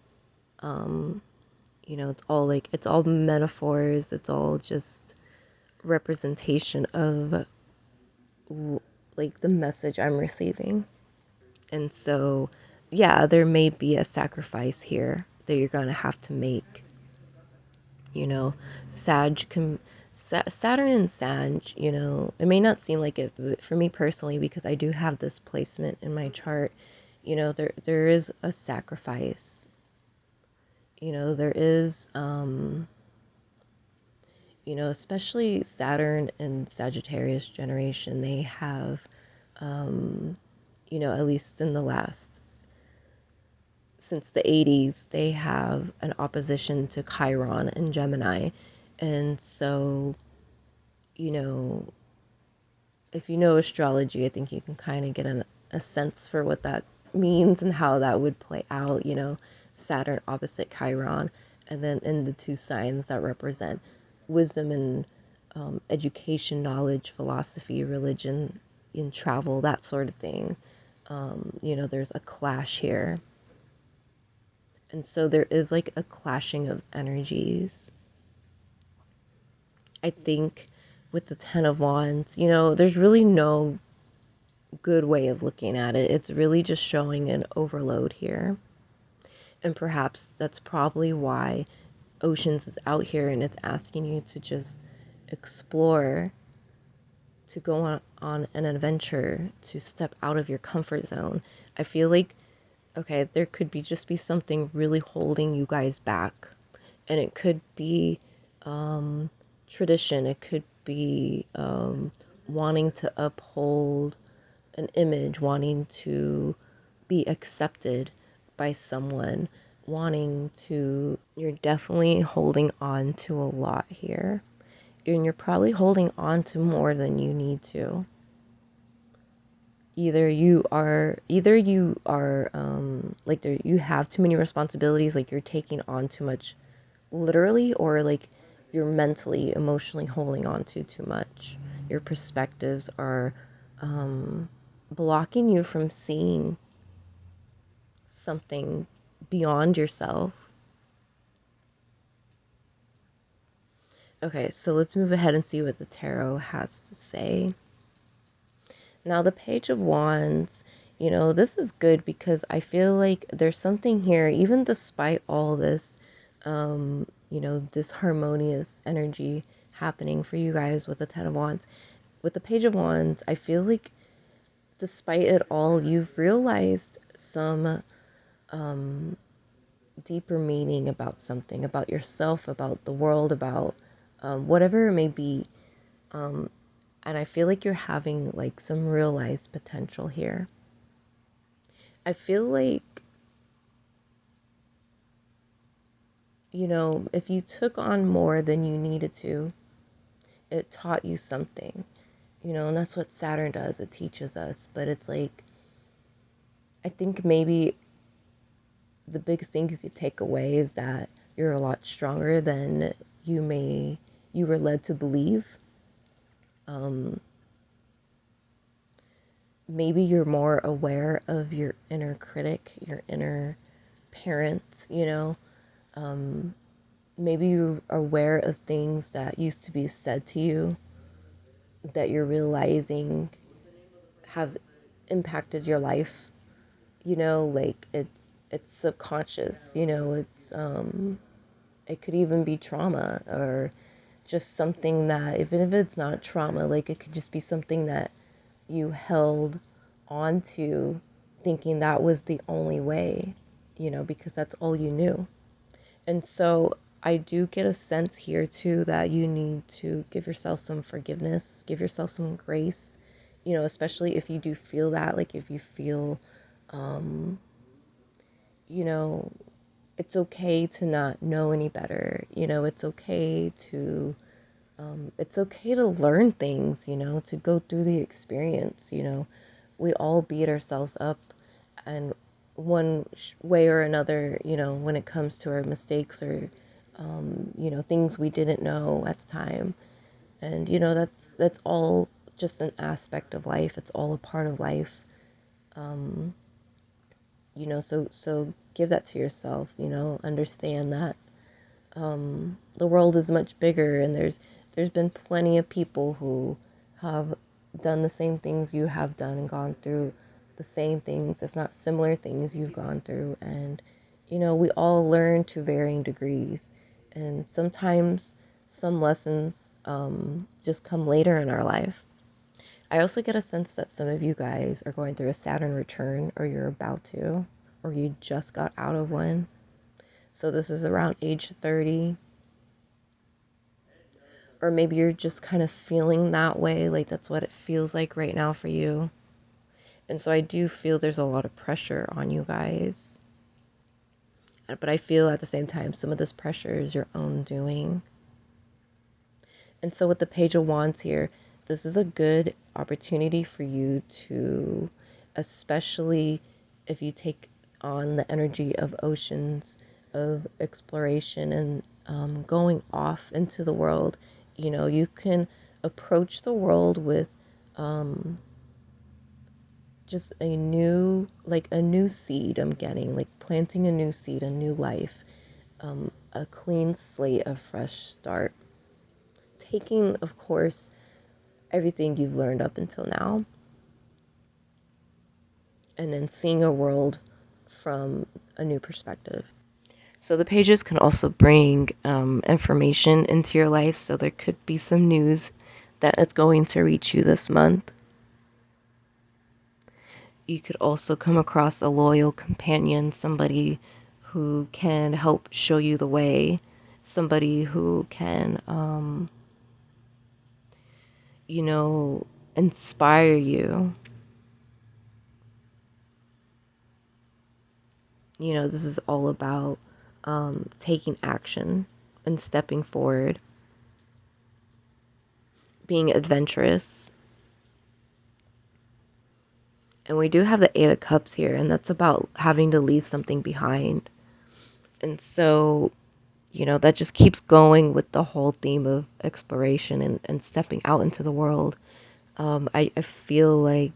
you know, it's all metaphors. It's all just representation of like the message I'm receiving. And so, yeah, there may be a sacrifice here that you're going to have to make. You know, Saturn and Sag, you know, it may not seem like it, but for me personally, because I do have this placement in my chart, you know, there is a sacrifice. You know, there is, you know, especially Saturn and Sagittarius generation, they have, you know, at least in the last since the 80s, they have an opposition to Chiron and Gemini. And so, you know, if you know astrology, I think you can kind of get a sense for what that means and how that would play out, you know, Saturn opposite Chiron, and then in the two signs that represent wisdom and education, knowledge, philosophy, religion, in travel, that sort of thing. You know, there's a clash here. And so there is like a clashing of energies. I think with the Ten of Wands, you know, there's really no good way of looking at it. It's really just showing an overload here. And perhaps that's probably why Oceans is out here and it's asking you to just explore, to go on an adventure, to step out of your comfort zone. I feel like, okay, there could be just be something really holding you guys back. And it could be tradition. It could be wanting to uphold an image, wanting to be accepted by someone, wanting to, you're definitely holding on to a lot here. And you're probably holding on to more than you need to. Either you are like there, you have too many responsibilities, like you're taking on too much literally, or like you're mentally, emotionally holding on to too much. Your perspectives are blocking you from seeing something beyond yourself. Okay, so let's move ahead and see what the tarot has to say. Now, the Page of Wands, you know, this is good because I feel like there's something here, even despite all this, you know, disharmonious energy happening for you guys with the Ten of Wands. With the Page of Wands, I feel like despite it all, you've realized some deeper meaning about something, about yourself, about the world, about whatever it may be. And I feel like you're having like some realized potential here. I feel like, you know, if you took on more than you needed to, it taught you something, you know, and that's what Saturn does. It teaches us. But it's like, I think maybe the biggest thing you could take away is that you're a lot stronger than you were led to believe. Maybe you're more aware of your inner critic, your inner parent, you know. Maybe you're aware of things that used to be said to you that you're realizing has impacted your life, you know, like it's subconscious, you know, it could even be trauma, or just something that, even if it's not trauma, like it could just be something that you held on to thinking that was the only way, you know, because that's all you knew. And so I do get a sense here too that you need to give yourself some forgiveness, give yourself some grace, you know, especially if you do feel that, like if you feel, you know, it's okay to not know any better, you know, it's okay to learn things, you know, to go through the experience, you know. We all beat ourselves up and one way or another, you know, when it comes to our mistakes or, you know, things we didn't know at the time. And, you know, that's all just an aspect of life. It's all a part of life. You know, so give that to yourself, you know, understand that the world is much bigger, and there's been plenty of people who have done the same things you have done and gone through the same things, if not similar things you've gone through. And, you know, we all learn to varying degrees. And sometimes some lessons just come later in our life. I also get a sense that some of you guys are going through a Saturn return, or you're about to, or you just got out of one. So this is around age 30. Or maybe you're just kind of feeling that way, like that's what it feels like right now for you. And so I do feel there's a lot of pressure on you guys. But I feel at the same time, some of this pressure is your own doing. And so with the Page of Wands here, this is a good opportunity for you to, especially if you take on the energy of oceans, of exploration, and going off into the world. You know, you can approach the world with just a new, like a new seed I'm getting, like planting a new seed, a new life, a clean slate, a fresh start. Taking, of course, everything you've learned up until now, and then seeing a world from a new perspective. So the pages can also bring information into your life. So there could be some news that is going to reach you this month. You could also come across a loyal companion, somebody who can help show you the way, somebody who can, you know, inspire you. You know, this is all about taking action and stepping forward, being adventurous. And we do have the Eight of Cups here, and that's about having to leave something behind. And so, you know, that just keeps going with the whole theme of exploration and stepping out into the world. I feel like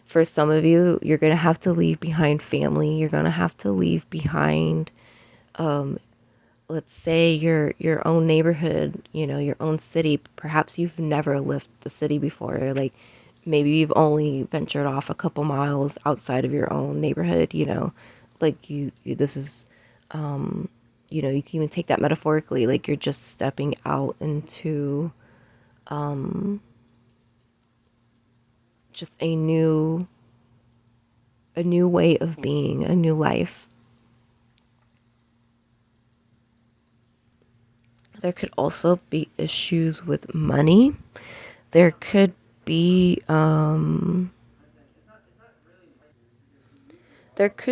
for some of you, you're going to have to leave behind family. You're going to have to leave behind, let's say, your own neighborhood, you know, your own city. Perhaps you've never left the city before. Like maybe you've only ventured off a couple miles outside of your own neighborhood, you know. Like this is, you know, you can even take that metaphorically. Like you're just stepping out into just a new way of being, a new life. There could also be issues with money. There could be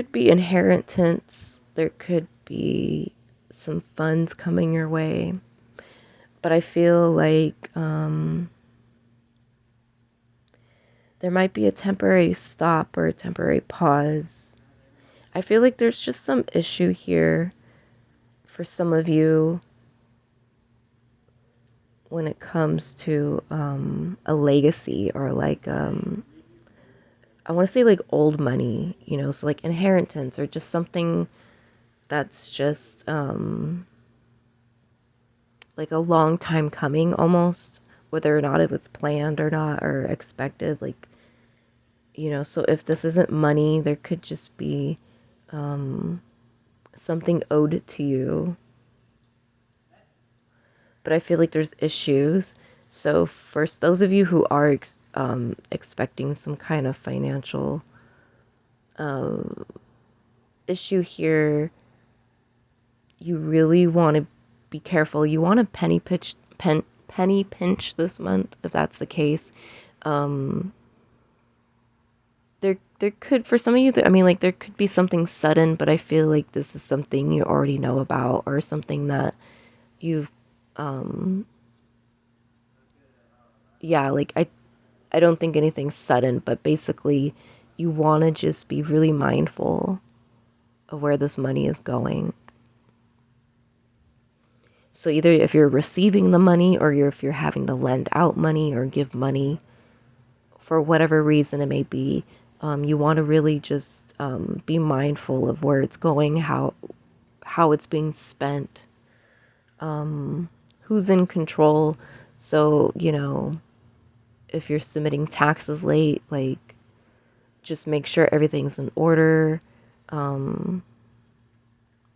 inheritance. There could be some funds coming your way. But I feel like there might be a temporary stop or a temporary pause. I feel like there's just some issue here for some of you when it comes to a legacy, or like I want to say like old money, you know, so like inheritance, or just something that's just like a long time coming almost, whether or not it was planned or not, or expected. Like, you know, so if this isn't money, there could just be something owed to you. But I feel like there's issues. So for those of you who are expecting some kind of financial issue here, you really want to be careful. You want to penny pinch this month, if that's the case. There could, for some of you, I mean, like there could be something sudden, but I feel like this is something you already know about, or something that you've yeah, like I don't think anything's sudden, but basically you want to just be really mindful of where this money is going. So either if you're receiving the money, or if you're having to lend out money or give money, for whatever reason it may be, you want to really just be mindful of where it's going, how it's being spent, who's in control. So, you know, if you're submitting taxes late, like just make sure everything's in order. You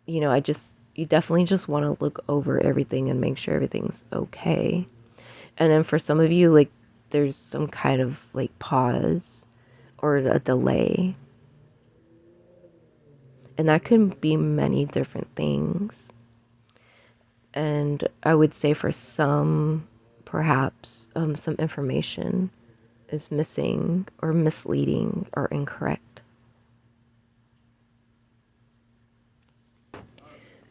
know, you definitely just want to look over everything and make sure everything's okay. And then for some of you, like there's some kind of like pause or a delay. And that can be many different things. And I would say for some, perhaps some information is missing or misleading or incorrect.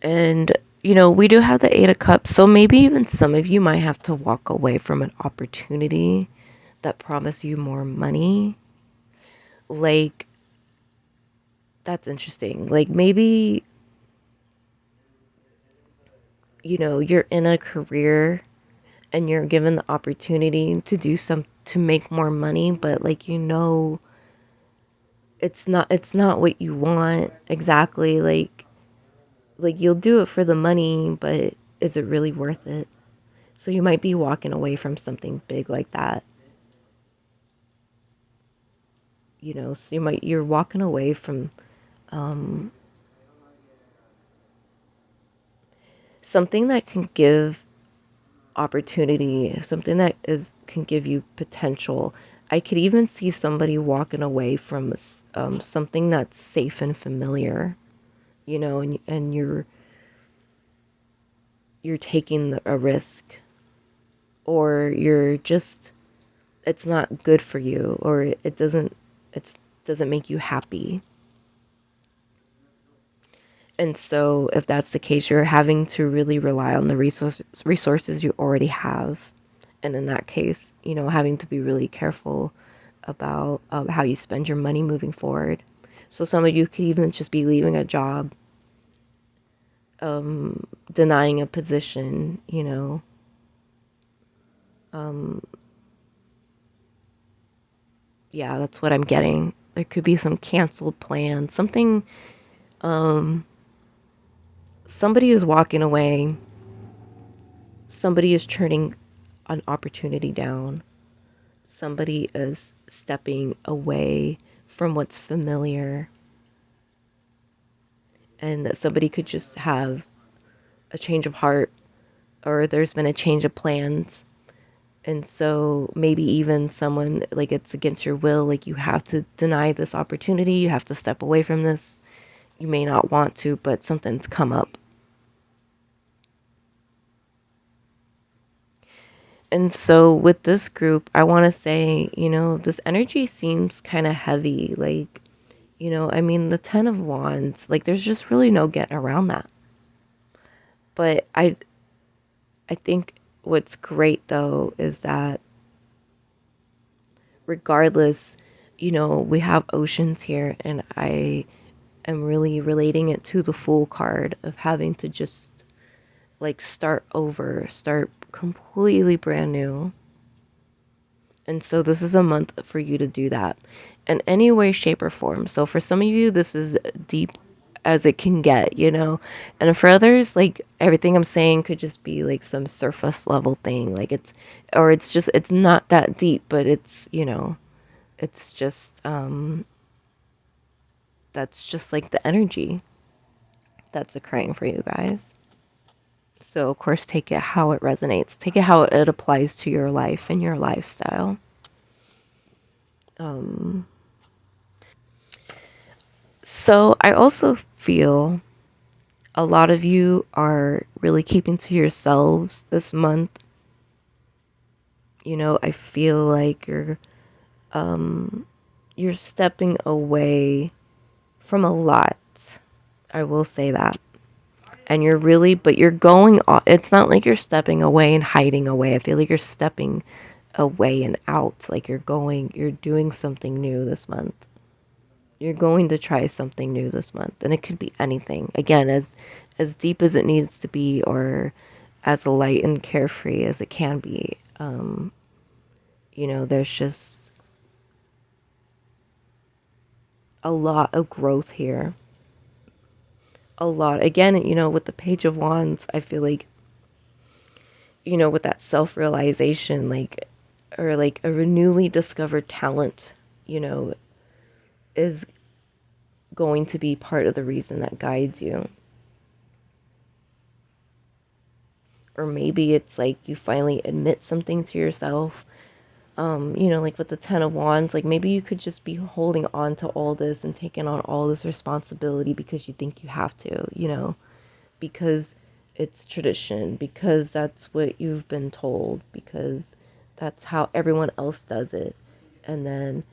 And, we do have the Eight of Cups. So maybe even some of you might have to walk away from an opportunity that promise you more money. Like, that's interesting. Like, maybe, you're in a career and you're given the opportunity to do to make more money, but like, it's not what you want exactly. Like you'll do it for the money, but is it really worth it? So you might be walking away from something big like that. So you're walking away from something that can give opportunity, something that is can give you potential. I could even see somebody walking away from something that's safe and familiar, and you're taking a risk, or you're just it's not good for you, or it doesn't make you happy. And so if that's the case, you're having to really rely on the resources you already have. And in that case, having to be really careful about how you spend your money moving forward. So some of you could even just be leaving a job, denying a position, Yeah, that's what I'm getting. There could be some canceled plans, something, somebody is walking away, somebody is turning an opportunity down, somebody is stepping away from what's familiar, and that somebody could just have a change of heart, or there's been a change of plans. And so maybe even someone, like, it's against your will, like you have to deny this opportunity, you have to step away from this. You may not want to, but something's come up. And so with this group, I want to say, this energy seems kind of heavy. Like, I mean, the 10 of Wands, like, there's just really no getting around that. But I think what's great, though, is that regardless, we have oceans here, and I am really relating it to the Fool card of having to just, like, start over, start completely brand new. And so this is a month for you to do that in any way, shape, or form. So for some of you, this is deep as it can get, And for others, like, everything I'm saying could just be like some surface level thing. Like, it's not that deep, but it's just, that's just like the energy that's occurring for you guys. So of course, take it how it resonates. Take it how it applies to your life and your lifestyle. So I also feel a lot of you are really keeping to yourselves this month. I feel like you're stepping away from a lot. I will say that. And but you're going off. It's not like you're stepping away and hiding away. I feel like you're stepping away and out. Like you're doing something new this month. You're going to try something new this month, and it could be anything. Again, as deep as it needs to be, or as light and carefree as it can be. There's just a lot of growth here. A lot. Again, with the Page of Wands, I feel like, with that self-realization, like, or like a newly discovered talent, is going to be part of the reason that guides you. Or maybe it's like you finally admit something to yourself. Like with the 10 of Wands, like maybe you could just be holding on to all this and taking on all this responsibility because you think you have to, because it's tradition, because that's what you've been told, because that's how everyone else does it. And then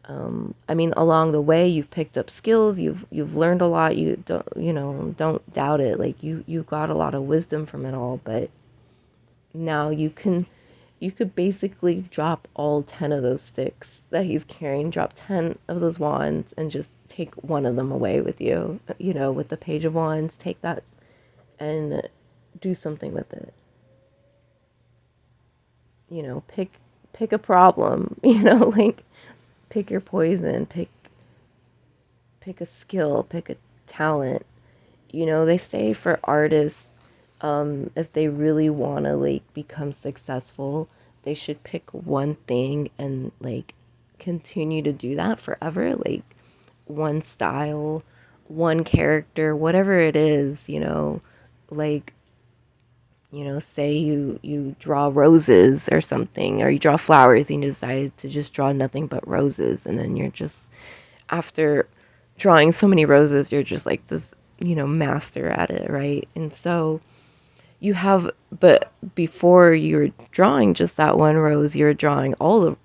I mean, along the way, you've picked up skills, you've learned a lot. You don't doubt it. Like you got a lot of wisdom from it all, but now you could basically drop all 10 of those sticks that he's carrying, drop 10 of those wands, and just take one of them away with you. With the Page of Wands, take that and do something with it. Pick a problem, like pick your poison, pick a skill, pick a talent. They say for artists, if they really want to like become successful, they should pick one thing and like continue to do that forever, like one style, one character, whatever it is, like say you draw roses or something, or you draw flowers and you decide to just draw nothing but roses, and then you're just, after drawing so many roses, you're just like this, master at it, right? And so but before you were drawing just that one rose, you were drawing all of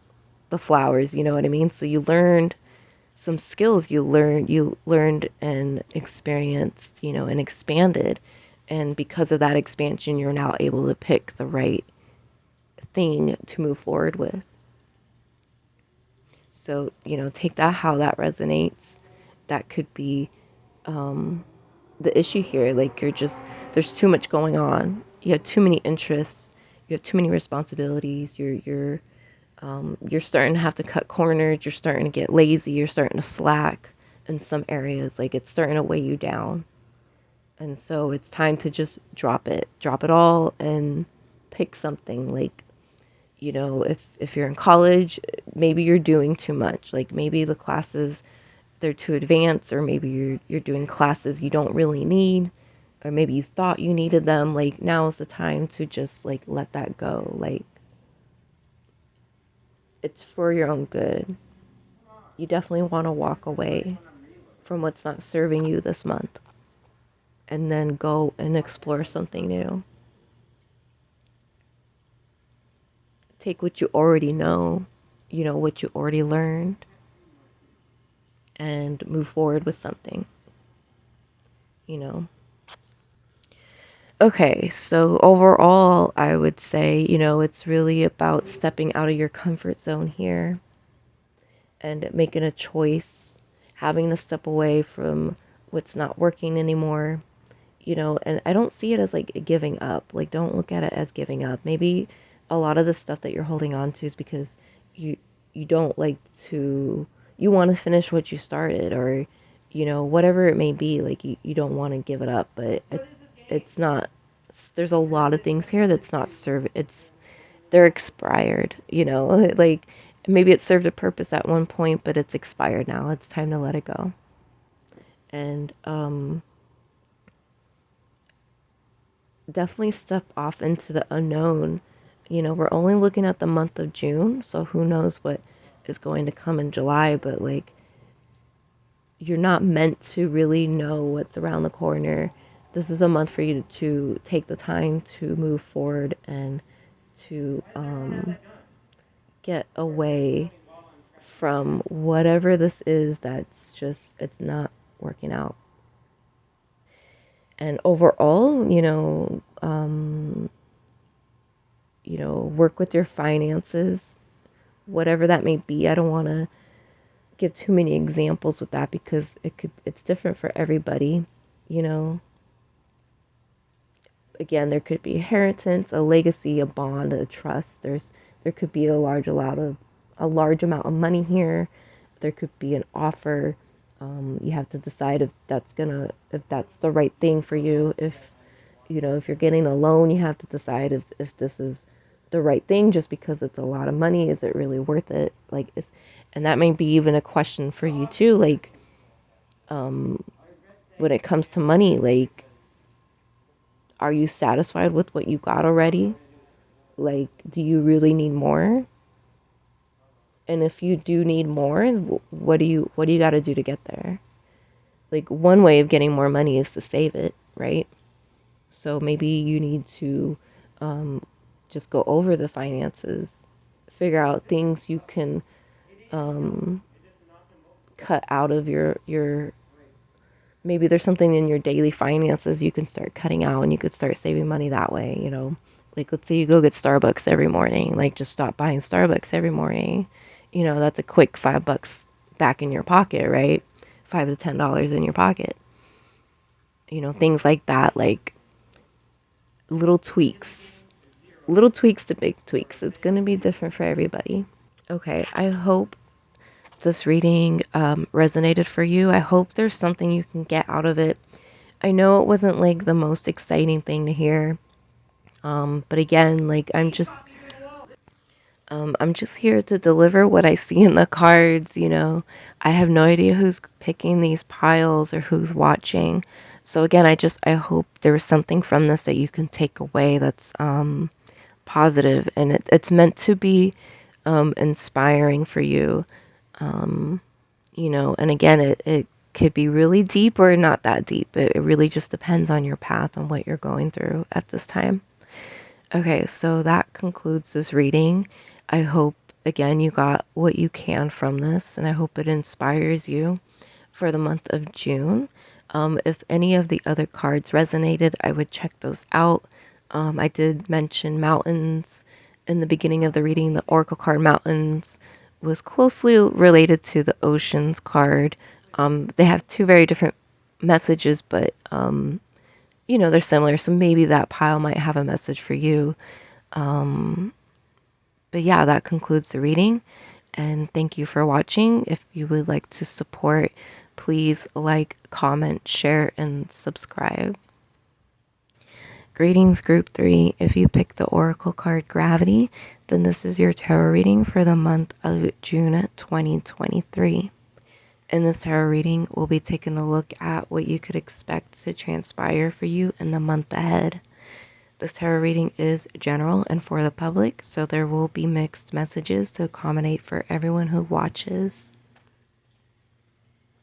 the flowers, you know what I mean? So you learned some skills, you learned and experienced, and expanded. And because of that expansion, you're now able to pick the right thing to move forward with. So, take that how that resonates. That could be the issue here. Like there's too much going on. You have too many interests. You have too many responsibilities. You're starting to have to cut corners. You're starting to get lazy. You're starting to slack in some areas. Like it's starting to weigh you down. And so it's time to just drop it all and pick something. Like, if you're in college, maybe you're doing too much. Like maybe the classes, they're too advanced, or maybe you're doing classes you don't really need, or maybe you thought you needed them. Like now is the time to just like let that go. Like it's for your own good. You definitely want to walk away from what's not serving you this month and then go and explore something new. Take what you already know, what you already learned, and move forward with something, you know. Okay, so overall, I would say, it's really about stepping out of your comfort zone here and making a choice, having to step away from what's not working anymore, and I don't see it as like giving up. Like, don't look at it as giving up. Maybe a lot of the stuff that you're holding on to is because you you don't like to, you want to finish what you started, or whatever it may be. Like you don't want to give it up, but it's not, there's a lot of things here that's not serve, they're expired, like maybe it served a purpose at one point, but it's expired now. It's time to let it go. And definitely step off into the unknown. We're only looking at the month of June, so who knows what is going to come in July, but like you're not meant to really know what's around the corner. This is a month for you to take the time to move forward and to get away from whatever this is that's just, it's not working out. And overall, work with your finances, whatever that may be. I don't want to give too many examples with that because it's different for everybody, you know. Again, there could be inheritance, a legacy, a bond, a trust. There could be a large amount of money here. There could be an offer. You have to decide if that's the right thing for you. If you're getting a loan, you have to decide if this is the right thing. Just because it's a lot of money, is it really worth it? And that may be even a question for you too. Like, when it comes to money, like, are you satisfied with what you got already? Like, do you really need more? And if you do need more, what do you got to do to get there? Like, one way of getting more money is to save it, right? So maybe you need to just go over the finances, figure out things you can cut out of your maybe there's something in your daily finances you can start cutting out, and you could start saving money that way, you know. Like, let's say you go get Starbucks every morning, like just stop buying Starbucks every morning. You know, that's a quick $5 back in your pocket, right? $5 to $10 in your pocket. You know, things like that, like little tweaks. Little tweaks to big tweaks. It's going to be different for everybody. Okay, I hope this reading resonated for you. I hope there's something you can get out of it. I know it wasn't like the most exciting thing to hear, but again, like I'm just here to deliver what I see in the cards. You know, I have no idea who's picking these piles or who's watching. So again, I hope there's something from this that you can take away that's positive, and it's meant to be inspiring for you. You know, and again, it could be really deep or not that deep. It really just depends on your path and what you're going through at this time. Okay, so that concludes this reading. I hope, again, you got what you can from this, and I hope it inspires you for the month of June. If any of the other cards resonated, I would check those out. I did mention mountains in the beginning of the reading. The Oracle card Mountains was closely related to the Oceans card. They have two very different messages, but you know, they're similar, so maybe that pile might have a message for you. But yeah, that concludes the reading, and thank you for watching. If you would like to support, please like, comment, share, and subscribe. Greetings, Group 3. If you picked the Oracle card Gravity, then this is your tarot reading for the month of June 2023. In this tarot reading, we'll be taking a look at what you could expect to transpire for you in the month ahead. This tarot reading is general and for the public, so there will be mixed messages to accommodate for everyone who watches.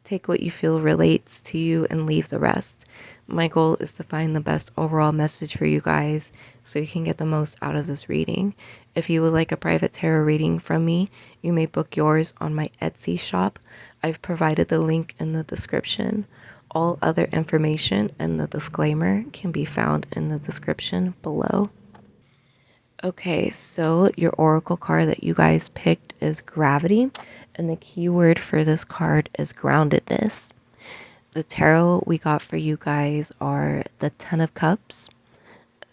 Take what you feel relates to you and leave the rest. My goal is to find the best overall message for you guys so you can get the most out of this reading. If you would like a private tarot reading from me, you may book yours on my Etsy shop. I've provided the link in the description. All other information and the disclaimer can be found in the description below. Okay, so your oracle card that you guys picked is Gravity, and the keyword for this card is groundedness. The tarot we got for you guys are the Ten of Cups,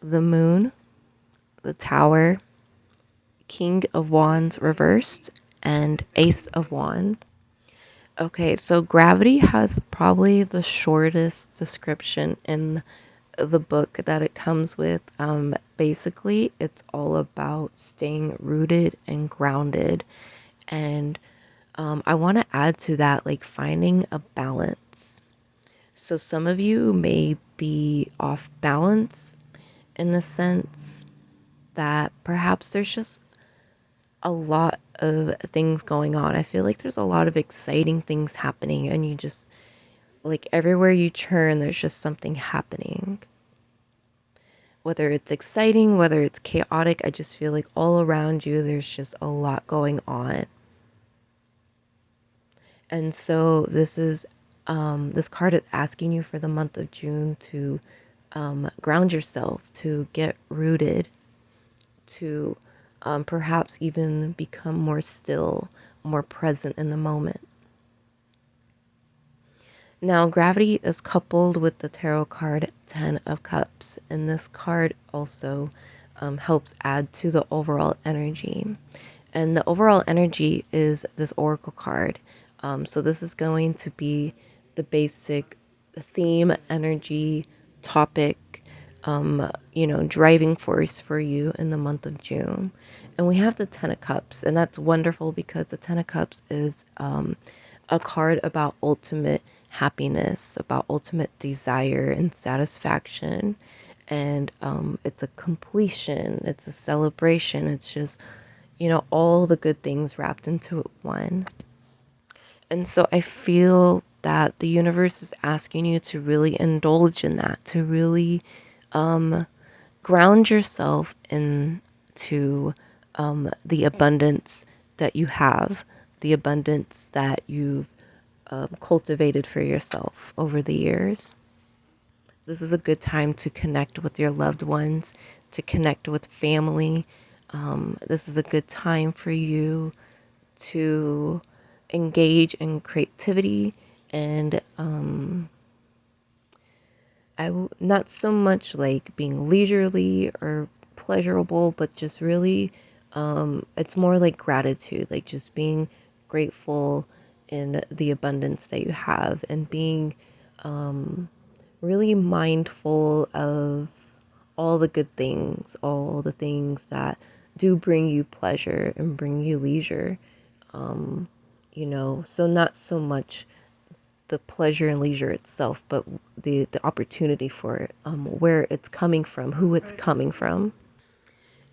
the Moon, the Tower, King of Wands reversed, and Ace of Wands. Okay, so Gravity has probably the shortest description in the book that it comes with. Basically, it's all about staying rooted and grounded. And I want to add to that, like finding a balance. So some of you may be off balance in the sense that perhaps there's just a lot of things going on. I feel like there's a lot of exciting things happening, and you just, like, everywhere you turn, there's just something happening. Whether it's exciting, whether it's chaotic, I just feel like all around you, there's just a lot going on. And so this is, this card is asking you for the month of June to ground yourself, to get rooted, to perhaps even become more still, more present in the moment. Now, Gravity is coupled with the tarot card Ten of Cups, and this card also helps add to the overall energy. And the overall energy is this oracle card. So this is going to be the basic theme, energy, topic, you know, driving force for you in the month of June. And we have the Ten of Cups, and that's wonderful because the Ten of Cups is a card about ultimate happiness, about ultimate desire and satisfaction. And it's a completion, it's a celebration, it's just, you know, all the good things wrapped into one. And so I feel that the universe is asking you to really indulge in that, to really ground yourself into the abundance that you have, the abundance that you've cultivated for yourself over the years. This is a good time to connect with your loved ones, to connect with family. This is a good time for you to engage in creativity and not so much like being leisurely or pleasurable, but just really, it's more like gratitude, like just being grateful in the abundance that you have and being really mindful of all the good things, all the things that do bring you pleasure and bring you leisure. So not so much the pleasure and leisure itself, but the opportunity for it, where it's coming from, who it's coming from.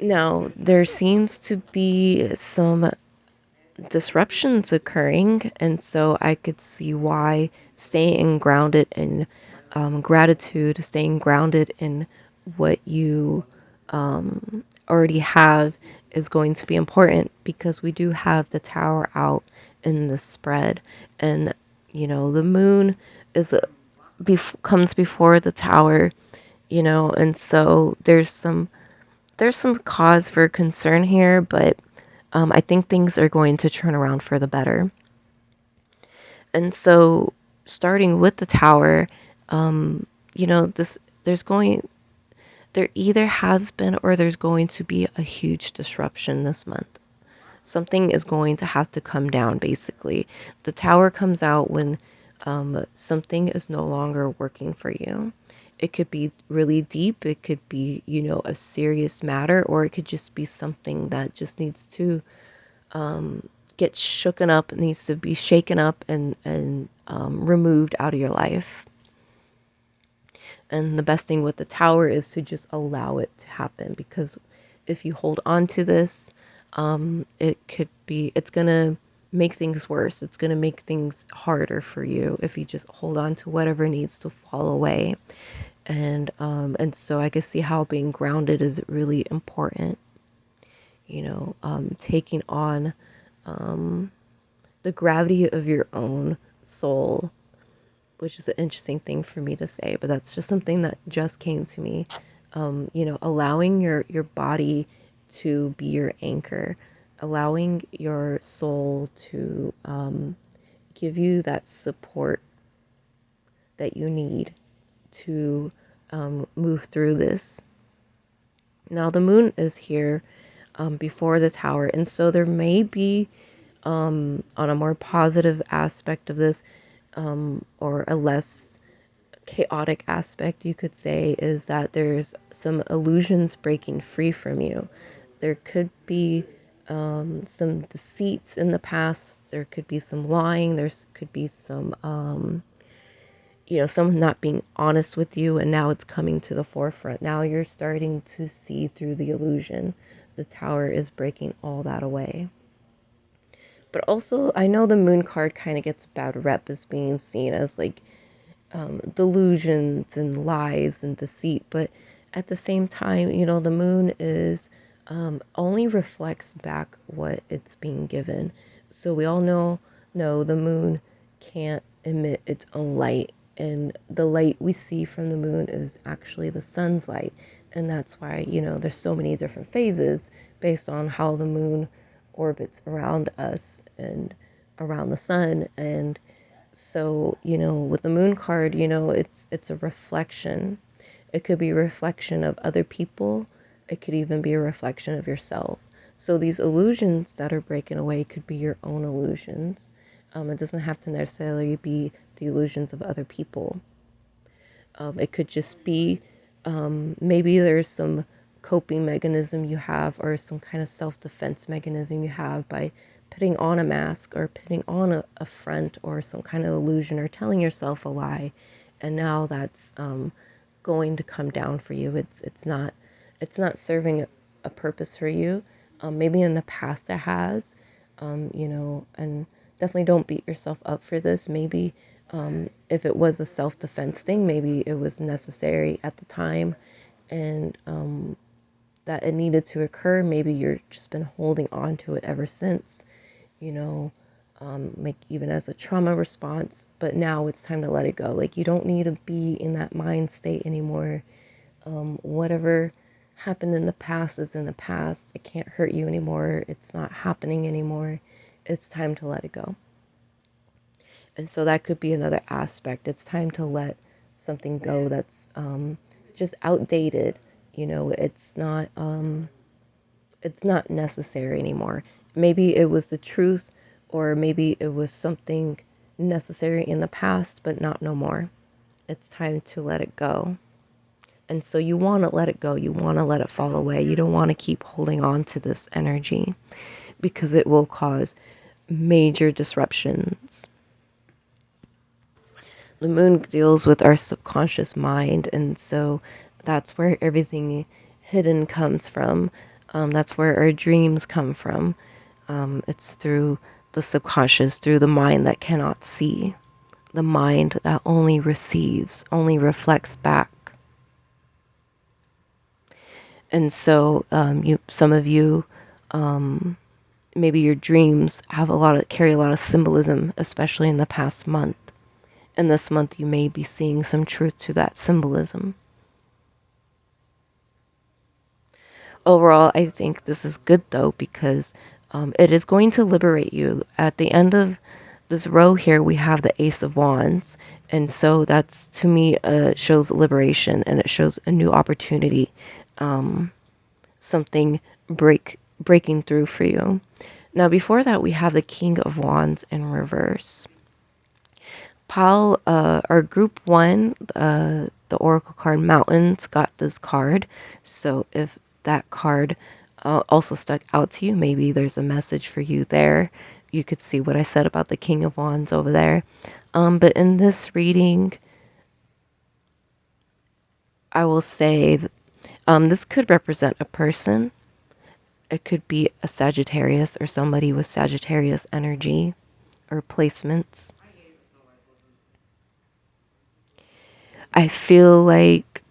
Now, there seems to be some disruptions occurring, and so I could see why staying grounded in gratitude, staying grounded in what you already have is going to be important, because we do have the tower out in the spread, and the moon is comes before the tower, and so there's some cause for concern here, but I think things are going to turn around for the better. And so, starting with the tower, this there either has been or there's going to be a huge disruption this month. Something is going to have to come down, basically. The tower comes out when something is no longer working for you. It could be really deep, it could be, a serious matter, or it could just be something that just needs to get shooken up, it needs to be shaken up and removed out of your life. And the best thing with the tower is to just allow it to happen, because if you hold on to this, it's going to make things worse. It's going to make things harder for you if you just hold on to whatever needs to fall away. And so I can see how being grounded is really important. Taking on the gravity of your own soul, which is an interesting thing for me to say, but that's just something that just came to me. Allowing your body to be your anchor, allowing your soul to give you that support that you need to move through this. Now, the moon is here before the tower, and so there may be, on a more positive aspect of this, or a less chaotic aspect, you could say, is that there's some illusions breaking free from you. There could be some deceits in the past. There could be some lying. There could be some, someone not being honest with you, and now it's coming to the forefront. Now you're starting to see through the illusion. The tower is breaking all that away. But also, I know the moon card kind of gets a bad rep as being seen as like delusions and lies and deceit, but at the same time, the moon is only reflects back what it's being given. So we all know the moon can't emit its own light, and the light we see from the moon is actually the sun's light. And that's why there's so many different phases based on how the moon orbits around us and around the sun. And so, with the moon card, it's a reflection. It could be a reflection of other people. It could even be a reflection of yourself. So these illusions that are breaking away could be your own illusions. It doesn't have to necessarily be the illusions of other people. It could just be maybe there's some coping mechanism you have, or some kind of self-defense mechanism you have by putting on a mask, or putting on a front, or some kind of illusion, or telling yourself a lie, and now that's going to come down for you. It's not serving a purpose for you. Maybe in the past it has, and definitely don't beat yourself up for this. Maybe if it was a self-defense thing, maybe it was necessary at the time, and that it needed to occur. Maybe you've just been holding on to it ever since. like even as a trauma response, but now it's time to let it go. Like, you don't need to be in that mind state anymore. Whatever happened in the past is in the past. It can't hurt you anymore. It's not happening anymore. It's time to let it go. And so that could be another aspect. It's time to let something go that's just outdated. You know, it's not necessary anymore. Maybe it was the truth, or maybe it was something necessary in the past, but not no more. It's time to let it go. And so you want to let it go. You want to let it fall away. You don't want to keep holding on to this energy, because it will cause major disruptions. The moon deals with our subconscious mind, and so that's where everything hidden comes from. That's where our dreams come from. It's through the subconscious, through the mind that cannot see, the mind that only receives, only reflects back. And so some of you, maybe your dreams have carry a lot of symbolism, especially in the past month. And this month you may be seeing some truth to that symbolism. Overall, I think this is good though, because it is going to liberate you. At the end of this row here, we have the Ace of Wands. And so that's, to me, shows liberation, and it shows a new opportunity. Something breaking through for you. Now, before that, we have the King of Wands in reverse. Pile, our group 1, the Oracle card Mountains, got this card. So if that card also stuck out to you, maybe there's a message for you there. You could see what I said about the King of Wands over there. But in this reading, I will say that, this could represent a person. It could be a Sagittarius or somebody with Sagittarius energy or placements. I feel like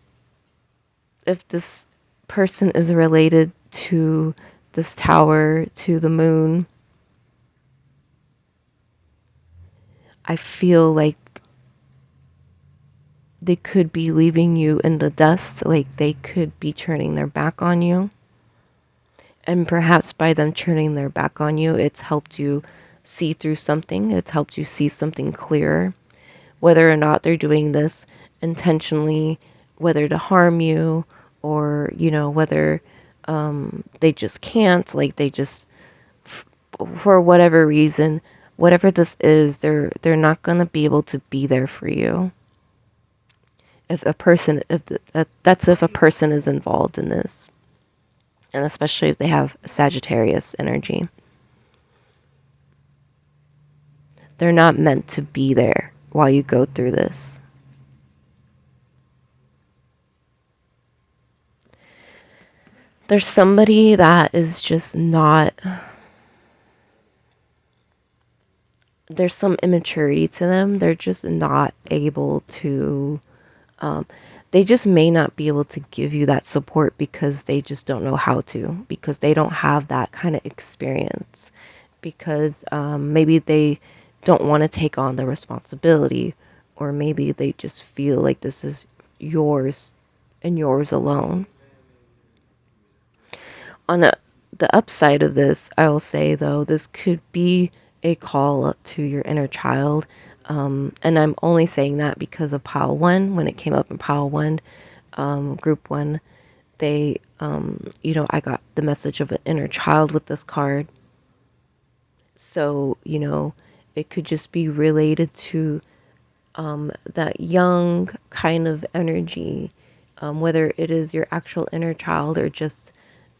if this person is related to this tower, to the moon, I feel like they could be leaving you in the dust. Like, they could be turning their back on you. And perhaps by them turning their back on you, it's helped you see through something. It's helped you see something clearer. Whether or not they're doing this intentionally, whether to harm you, or, you know, whether they just can't, like they just, for whatever reason, whatever this is, they're not going to be able to be there for you. If a person, that's if a person is involved in this, and especially if they have Sagittarius energy. They're not meant to be there while you go through this. There's somebody that is just not, there's some immaturity to them. They're just not able to, they just may not be able to give you that support because they just don't know how to, because they don't have that kind of experience, because maybe they don't want to take on the responsibility, or maybe they just feel like this is yours and yours alone. On the upside of this, I will say, though, this could be a call to your inner child. And I'm only saying that because of pile 1. When it came up in pile 1, group 1, they, I got the message of an inner child with this card. So, it could just be related to that young kind of energy, whether it is your actual inner child or just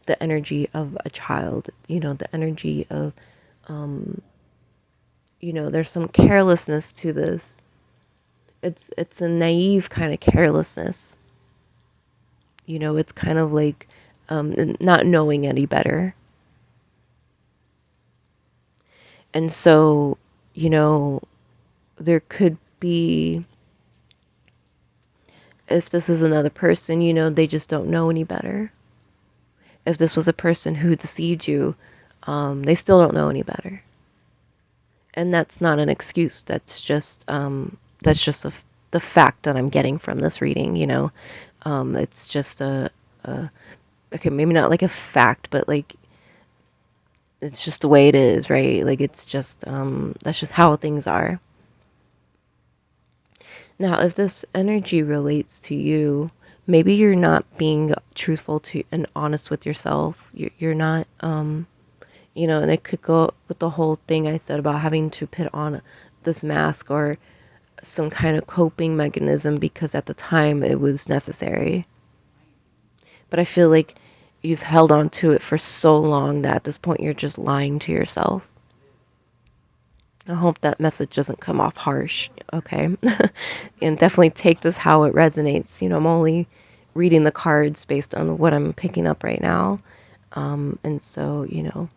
the energy of a child, the energy of, there's some carelessness to this. It's a naive kind of carelessness. It's kind of like not knowing any better. And so, there could be, if this is another person, they just don't know any better. If this was a person who deceived you, they still don't know any better. And that's not an excuse. That's just the fact that I'm getting from this reading, you know. It's just a okay, maybe not like a fact, but like it's just the way it is, right? Like it's just that's just how things are. Now, if this energy relates to you, maybe you're not being truthful to and honest with yourself. You're not you know, and it could go with the whole thing I said about having to put on this mask or some kind of coping mechanism because at the time it was necessary. But I feel like you've held on to it for so long that at this point you're just lying to yourself. I hope that message doesn't come off harsh, okay? And definitely take this how it resonates. You know, I'm only reading the cards based on what I'm picking up right now. And so, you know,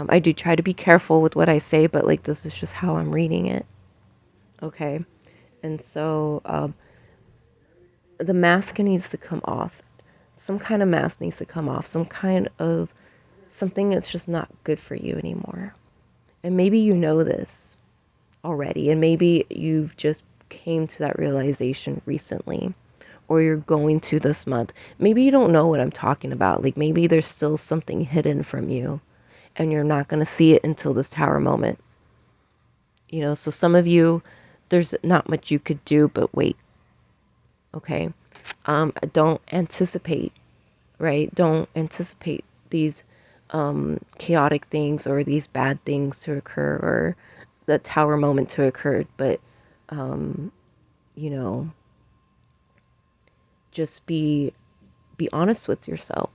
I do try to be careful with what I say, but like this is just how I'm reading it, okay? And so the mask needs to come off. Some kind of mask needs to come off. Some kind of something that's just not good for you anymore. And maybe you know this already, and maybe you've just came to that realization recently, or you're going to this month. Maybe you don't know what I'm talking about. Like maybe there's still something hidden from you and you're not going to see it until this tower moment. You know, so some of you, there's not much you could do but wait. Okay. Don't anticipate, right? Don't anticipate these chaotic things or these bad things to occur or the tower moment to occur, but you know, just be honest with yourself.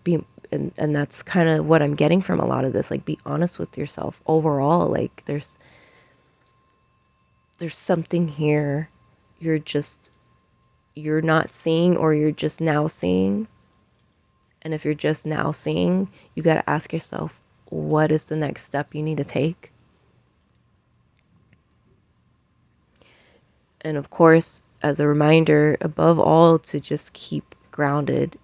And that's kind of what I'm getting from a lot of this. Like, be honest with yourself overall. Like, there's something here you're not seeing, or you're just now seeing. And if you're just now seeing, you got to ask yourself, what is the next step you need to take? And of course, as a reminder, above all, to just keep grounded,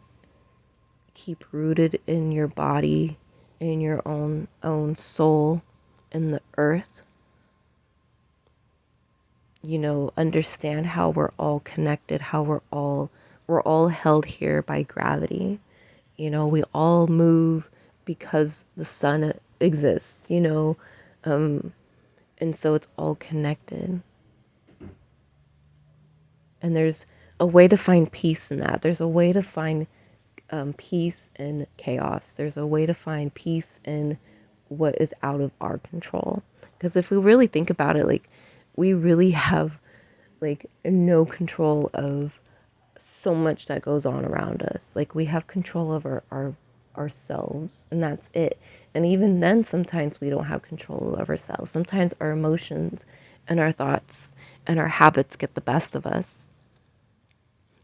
keep rooted in your body, in your own soul, in the earth. You know, understand how we're all connected, how we're all held here by gravity. You know, we all move because the sun exists, you know, and so it's all connected. And there's a way to find peace in that. There's a way to find peace in chaos. There's a way to find peace in what is out of our control. Because if we really think about it, like, we really have like no control of so much that goes on around us. Like, we have control over ourselves, and that's it. And even then, sometimes we don't have control of ourselves. Sometimes our emotions and our thoughts and our habits get the best of us.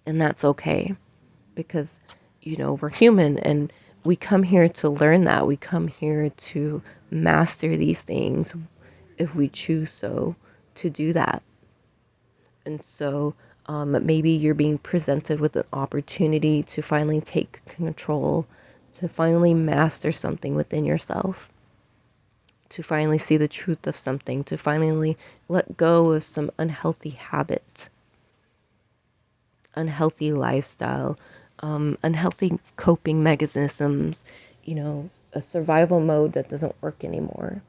And that's okay, because, you know, we're human and we come here to learn that. We come here to master these things if we choose so to do that. And so maybe you're being presented with an opportunity to finally take control, to finally master something within yourself, to finally see the truth of something, to finally let go of some unhealthy habit, unhealthy lifestyle, unhealthy coping mechanisms, you know, a survival mode that doesn't work anymore,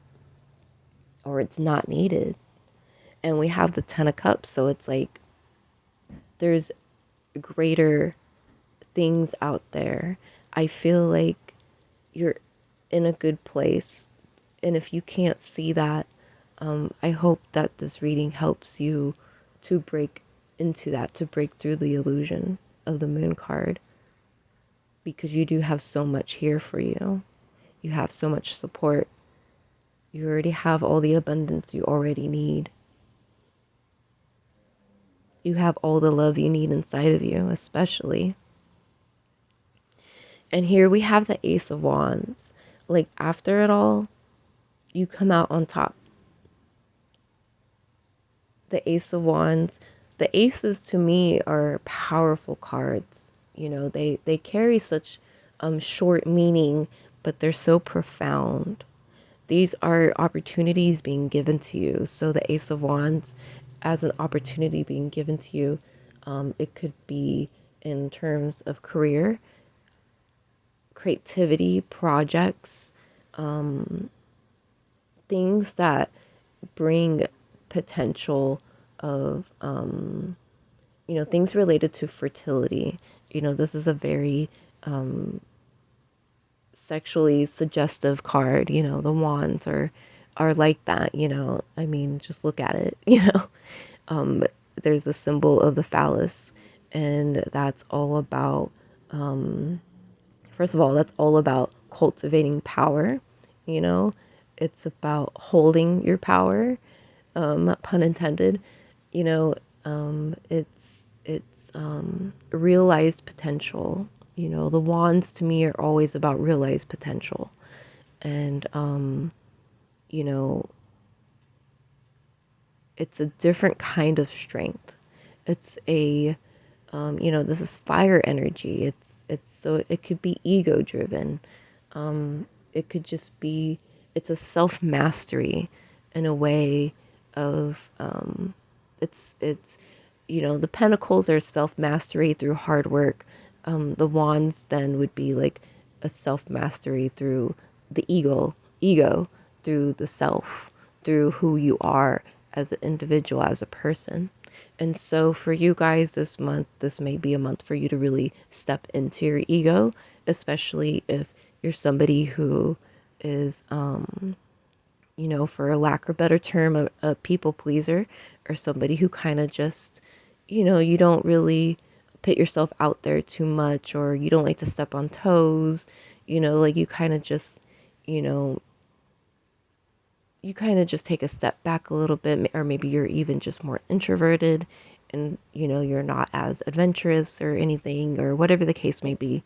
or it's not needed. And we have the 10 of Cups, so it's like there's greater things out there. I feel like you're in a good place. And if you can't see that, I hope that this reading helps you to break into that, to break through the illusion of the Moon card. Because you do have so much here for you. You have so much support. You already have all the abundance you already need. You have all the love you need inside of you, especially. And here we have the Ace of Wands. Like, after it all, you come out on top. The Ace of Wands, the aces to me are powerful cards. You know, they carry such short meaning, but they're so profound. these are opportunities being given to you. So the Ace of Wands as an opportunity being given to you, it could be in terms of career, creativity, projects, things that bring potential of, things related to fertility. This is a very sexually suggestive card. The wands are like that. I mean, just look at it. um, there's a symbol of the phallus, and that's all about, first of all, that's all about cultivating power. you know it's about holding your power, pun intended. It's realized potential. The wands to me are always about realized potential. And you know it's a different kind of strength. It's a this is fire energy. It's so it could be ego driven. It could just be, it's a self mastery in a way of, it's the pentacles are self mastery through hard work. The wands then would be like a self mastery through the ego, through the self, through who you are as an individual, as a person. And so for you guys this month, this may be a month for you to really step into your ego, especially if you're somebody who is, for a lack of a better term, a people pleaser, or somebody who kind of just, you don't really put yourself out there too much, or you don't like to step on toes, like you kind of just, you know, you kind of just take a step back a little bit, or maybe you're even just more introverted and, you're not as adventurous or anything, or whatever the case may be.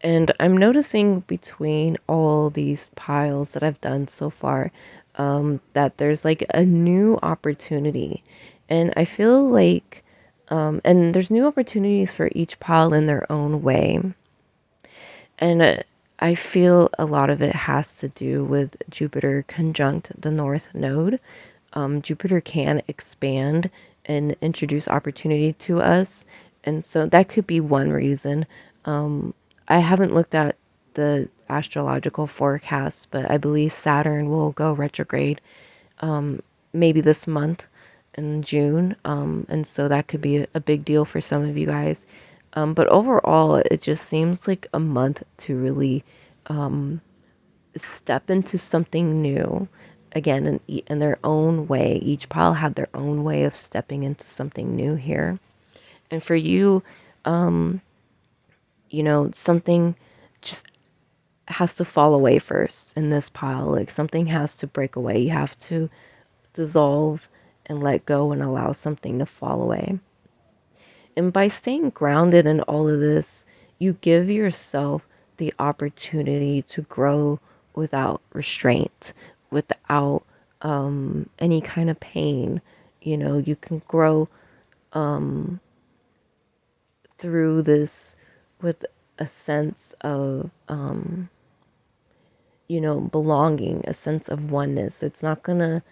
And I'm noticing between all these piles that I've done so far, that there's like a new opportunity. And I feel like, and there's new opportunities for each pile in their own way. And I feel a lot of it has to do with Jupiter conjunct the North Node. Jupiter can expand and introduce opportunity to us. And so that could be one reason. I haven't looked at the astrological forecast, but I believe Saturn will go retrograde maybe this month in June. And so that could be a big deal for some of you guys. But overall, it just seems like a month to really step into something new. Again, in their own way. Each pile had their own way of stepping into something new here. And for you, something just has to fall away first in this pile. Like something has to break away. You have to dissolve and let go and allow something to fall away. And by staying grounded in all of this, you give yourself the opportunity to grow without restraint, without any kind of pain. You can grow through this with a sense of, belonging, a sense of oneness. It's not gonna,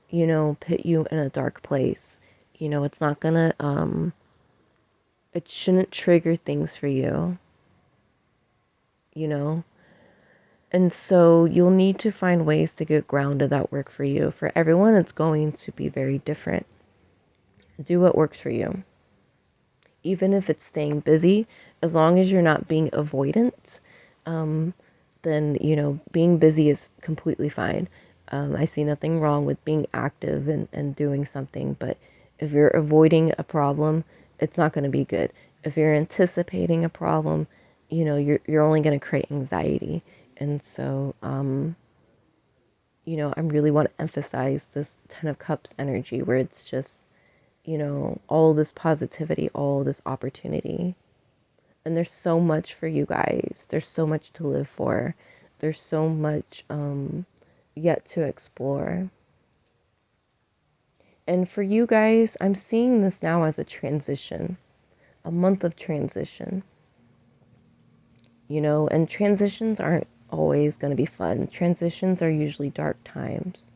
put you in a dark place. It's not gonna, it shouldn't trigger things for you, And so you'll need to find ways to get grounded that work for you. For everyone, it's going to be very different. Do what works for you. Even if it's staying busy, as long as you're not being avoidant, then, being busy is completely fine. I see nothing wrong with being active and doing something, but if you're avoiding a problem, it's not going to be good. If you're anticipating a problem, you're only going to create anxiety. And so, I really want to emphasize this Ten of Cups energy where it's just, all this positivity, all this opportunity. And there's so much for you guys. There's so much to live for. There's so much yet to explore. And for you guys, I'm seeing this now as a transition, a month of transition. And transitions aren't always going to be fun. Transitions are usually dark times.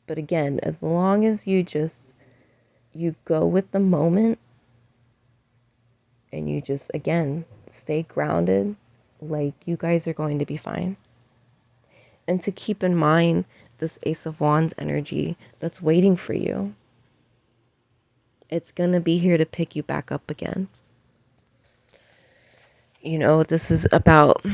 But again, as long as you go with the moment and you just, again, stay grounded, like, you guys are going to be fine. And to keep in mind this Ace of Wands energy that's waiting for you. It's going to be here to pick you back up again. You know, this is about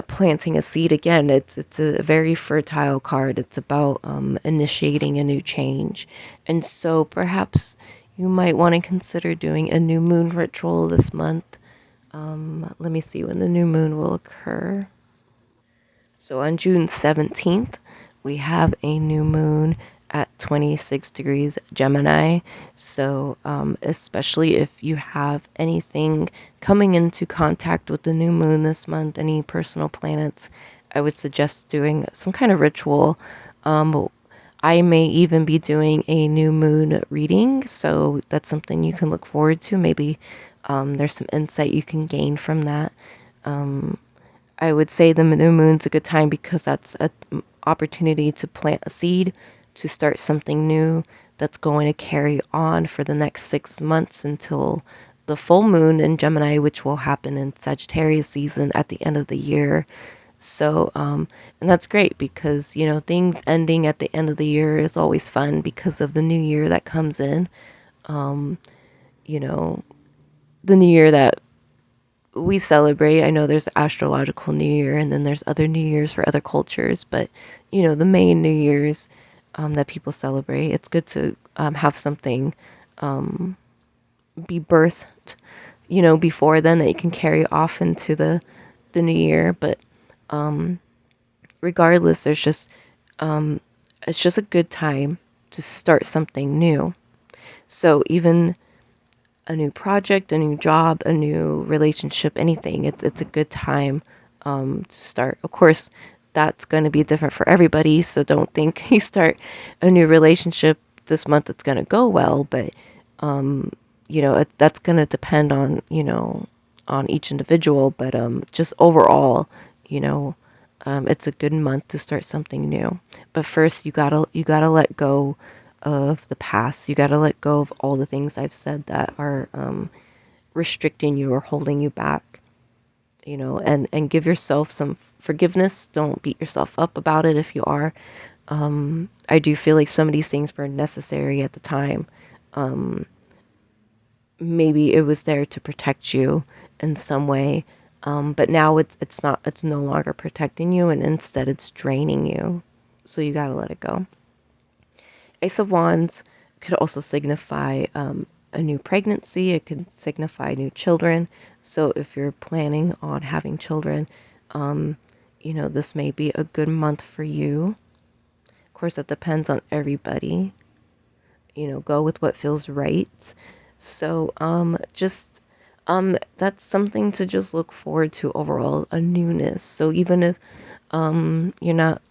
planting a seed again. It's a very fertile card. It's about initiating a new change. And so perhaps you might want to consider doing a new moon ritual this month. Let me see when the new moon will occur. So on June 17th, we have a new moon at 26 degrees Gemini. So especially if you have anything coming into contact with the new moon this month, any personal planets, I would suggest doing some kind of ritual. I may even be doing a new moon reading, so that's something you can look forward to. Maybe there's some insight you can gain from that. I would say the new moon's a good time because that's an opportunity to plant a seed, to start something new that's going to carry on for the next 6 months until the full moon in Gemini, which will happen in Sagittarius season at the end of the year. So, and that's great because, you know, things ending at the end of the year is always fun because of the new year that comes in. You know, the new year that we celebrate. I know there's astrological New Year and then there's other New Years for other cultures, but you know, the main New Year's that people celebrate, it's good to have something be birthed, you know, before then that you can carry off into the new year. But regardless, there's just it's just a good time to start something new. So even a new project, a new job, a new relationship, anything, it's a good time to start. Of course, that's going to be different for everybody, so don't think you start a new relationship this month it's going to go well, but you know, that's going to depend on, you know, on each individual, but just overall, you know, it's a good month to start something new. But first, you gotta let go of the past. You gotta let go of all the things I've said that are restricting you or holding you back. You know, and give yourself some forgiveness. Don't beat yourself up about it if you are. I do feel like some of these things were necessary at the time. Maybe it was there to protect you in some way, but now it's not. It's no longer protecting you, and instead it's draining you. So you gotta let it go. Ace of Wands could also signify a new pregnancy. It could signify new children. So if you're planning on having children, you know, this may be a good month for you. Of course, that depends on everybody. You know, go with what feels right. So just that's something to just look forward to overall, a newness. So even if you're not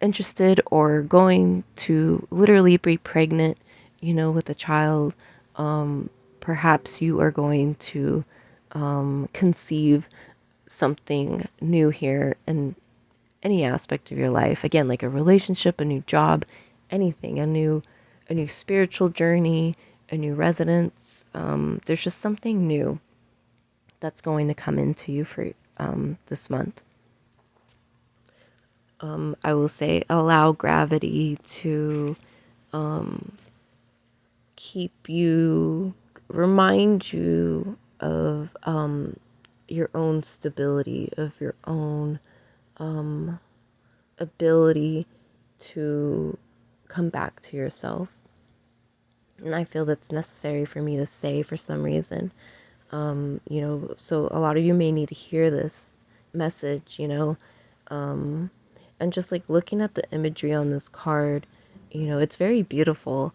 interested or going to literally be pregnant, you know, with a child, perhaps you are going to conceive something new here in any aspect of your life. Again, like a relationship, a new job, anything, a new spiritual journey, a new residence. There's just something new that's going to come into you for this month. I will say allow gravity to remind you of your own stability, of your own ability to come back to yourself. And I feel that's necessary for me to say for some reason. You know, so a lot of you may need to hear this message, you know. And just like looking at the imagery on this card, you know, it's very beautiful.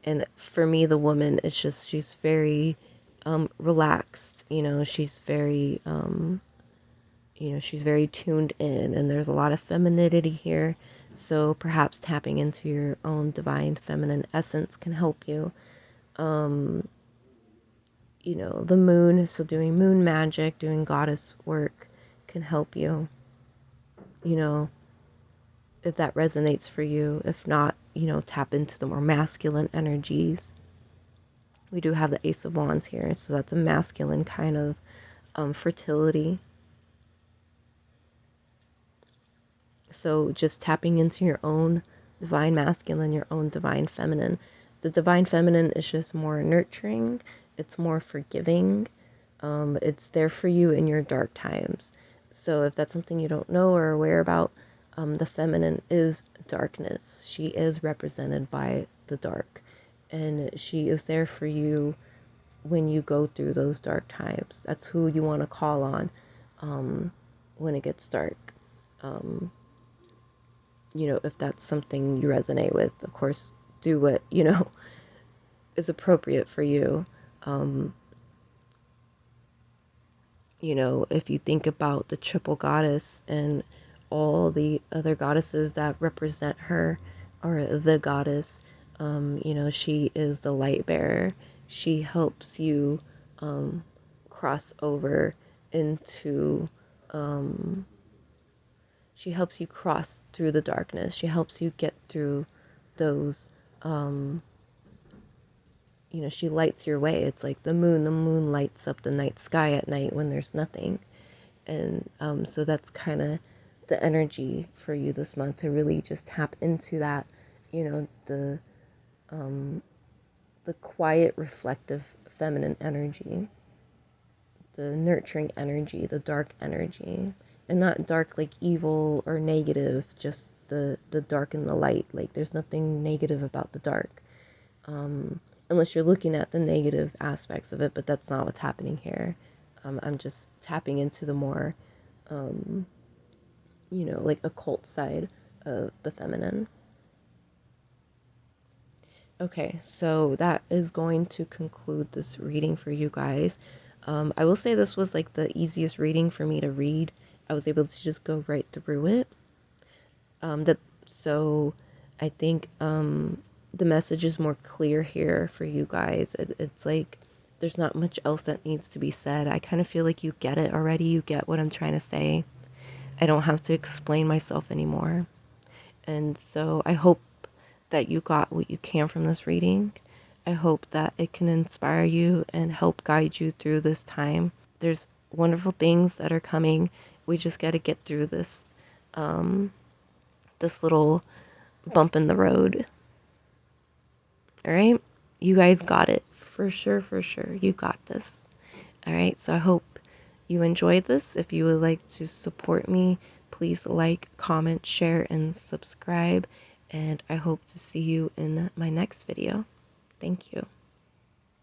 And for me, the woman is just, she's very relaxed, you know, she's very, you know, she's very tuned in, and there's a lot of femininity here. So perhaps tapping into your own divine feminine essence can help you. you know, the moon, so doing moon magic, doing goddess work can help you, you know, if that resonates for you. If not, you know, tap into the more masculine energies. We do have the Ace of Wands here, so that's a masculine kind of fertility. So just tapping into your own divine masculine, your own divine feminine. The divine feminine is just more nurturing. It's more forgiving. It's there for you in your dark times. So if that's something you don't know or aware about, the feminine is darkness. She is represented by the dark. And she is there for you when you go through those dark times. That's who you want to call on when it gets dark. You know, if that's something you resonate with, of course, do what, you know, is appropriate for you. You know, if you think about the triple goddess and all the other goddesses that represent her, or the goddess, you know, she is the light bearer. She helps you cross over into, she helps you cross through the darkness. She helps you get through those, you know, she lights your way. It's like the moon lights up the night sky at night when there's nothing. And so that's kind of the energy for you this month, to really just tap into that, you know, the quiet, reflective, feminine energy, the nurturing energy, the dark energy, and not dark like evil or negative, just the dark and the light. Like there's nothing negative about the dark. Unless you're looking at the negative aspects of it, but that's not what's happening here. I'm just tapping into the more, you know, like occult side of the feminine. Okay, so that is going to conclude this reading for you guys. I will say this was like the easiest reading for me to read. I was able to just go right through it. So I think the message is more clear here for you guys. It's like there's not much else that needs to be said. I kind of feel like you get it already. You get what I'm trying to say. I don't have to explain myself anymore. And so I hope that you got what you can from this reading. I hope that it can inspire you and help guide you through this time. There's wonderful things that are coming. We just got to get through this, this little bump in the road. All right? You guys got it. For sure, for sure. You got this. All right? So I hope you enjoyed this. If you would like to support me, please like, comment, share, and subscribe. And I hope to see you in my next video. Thank you.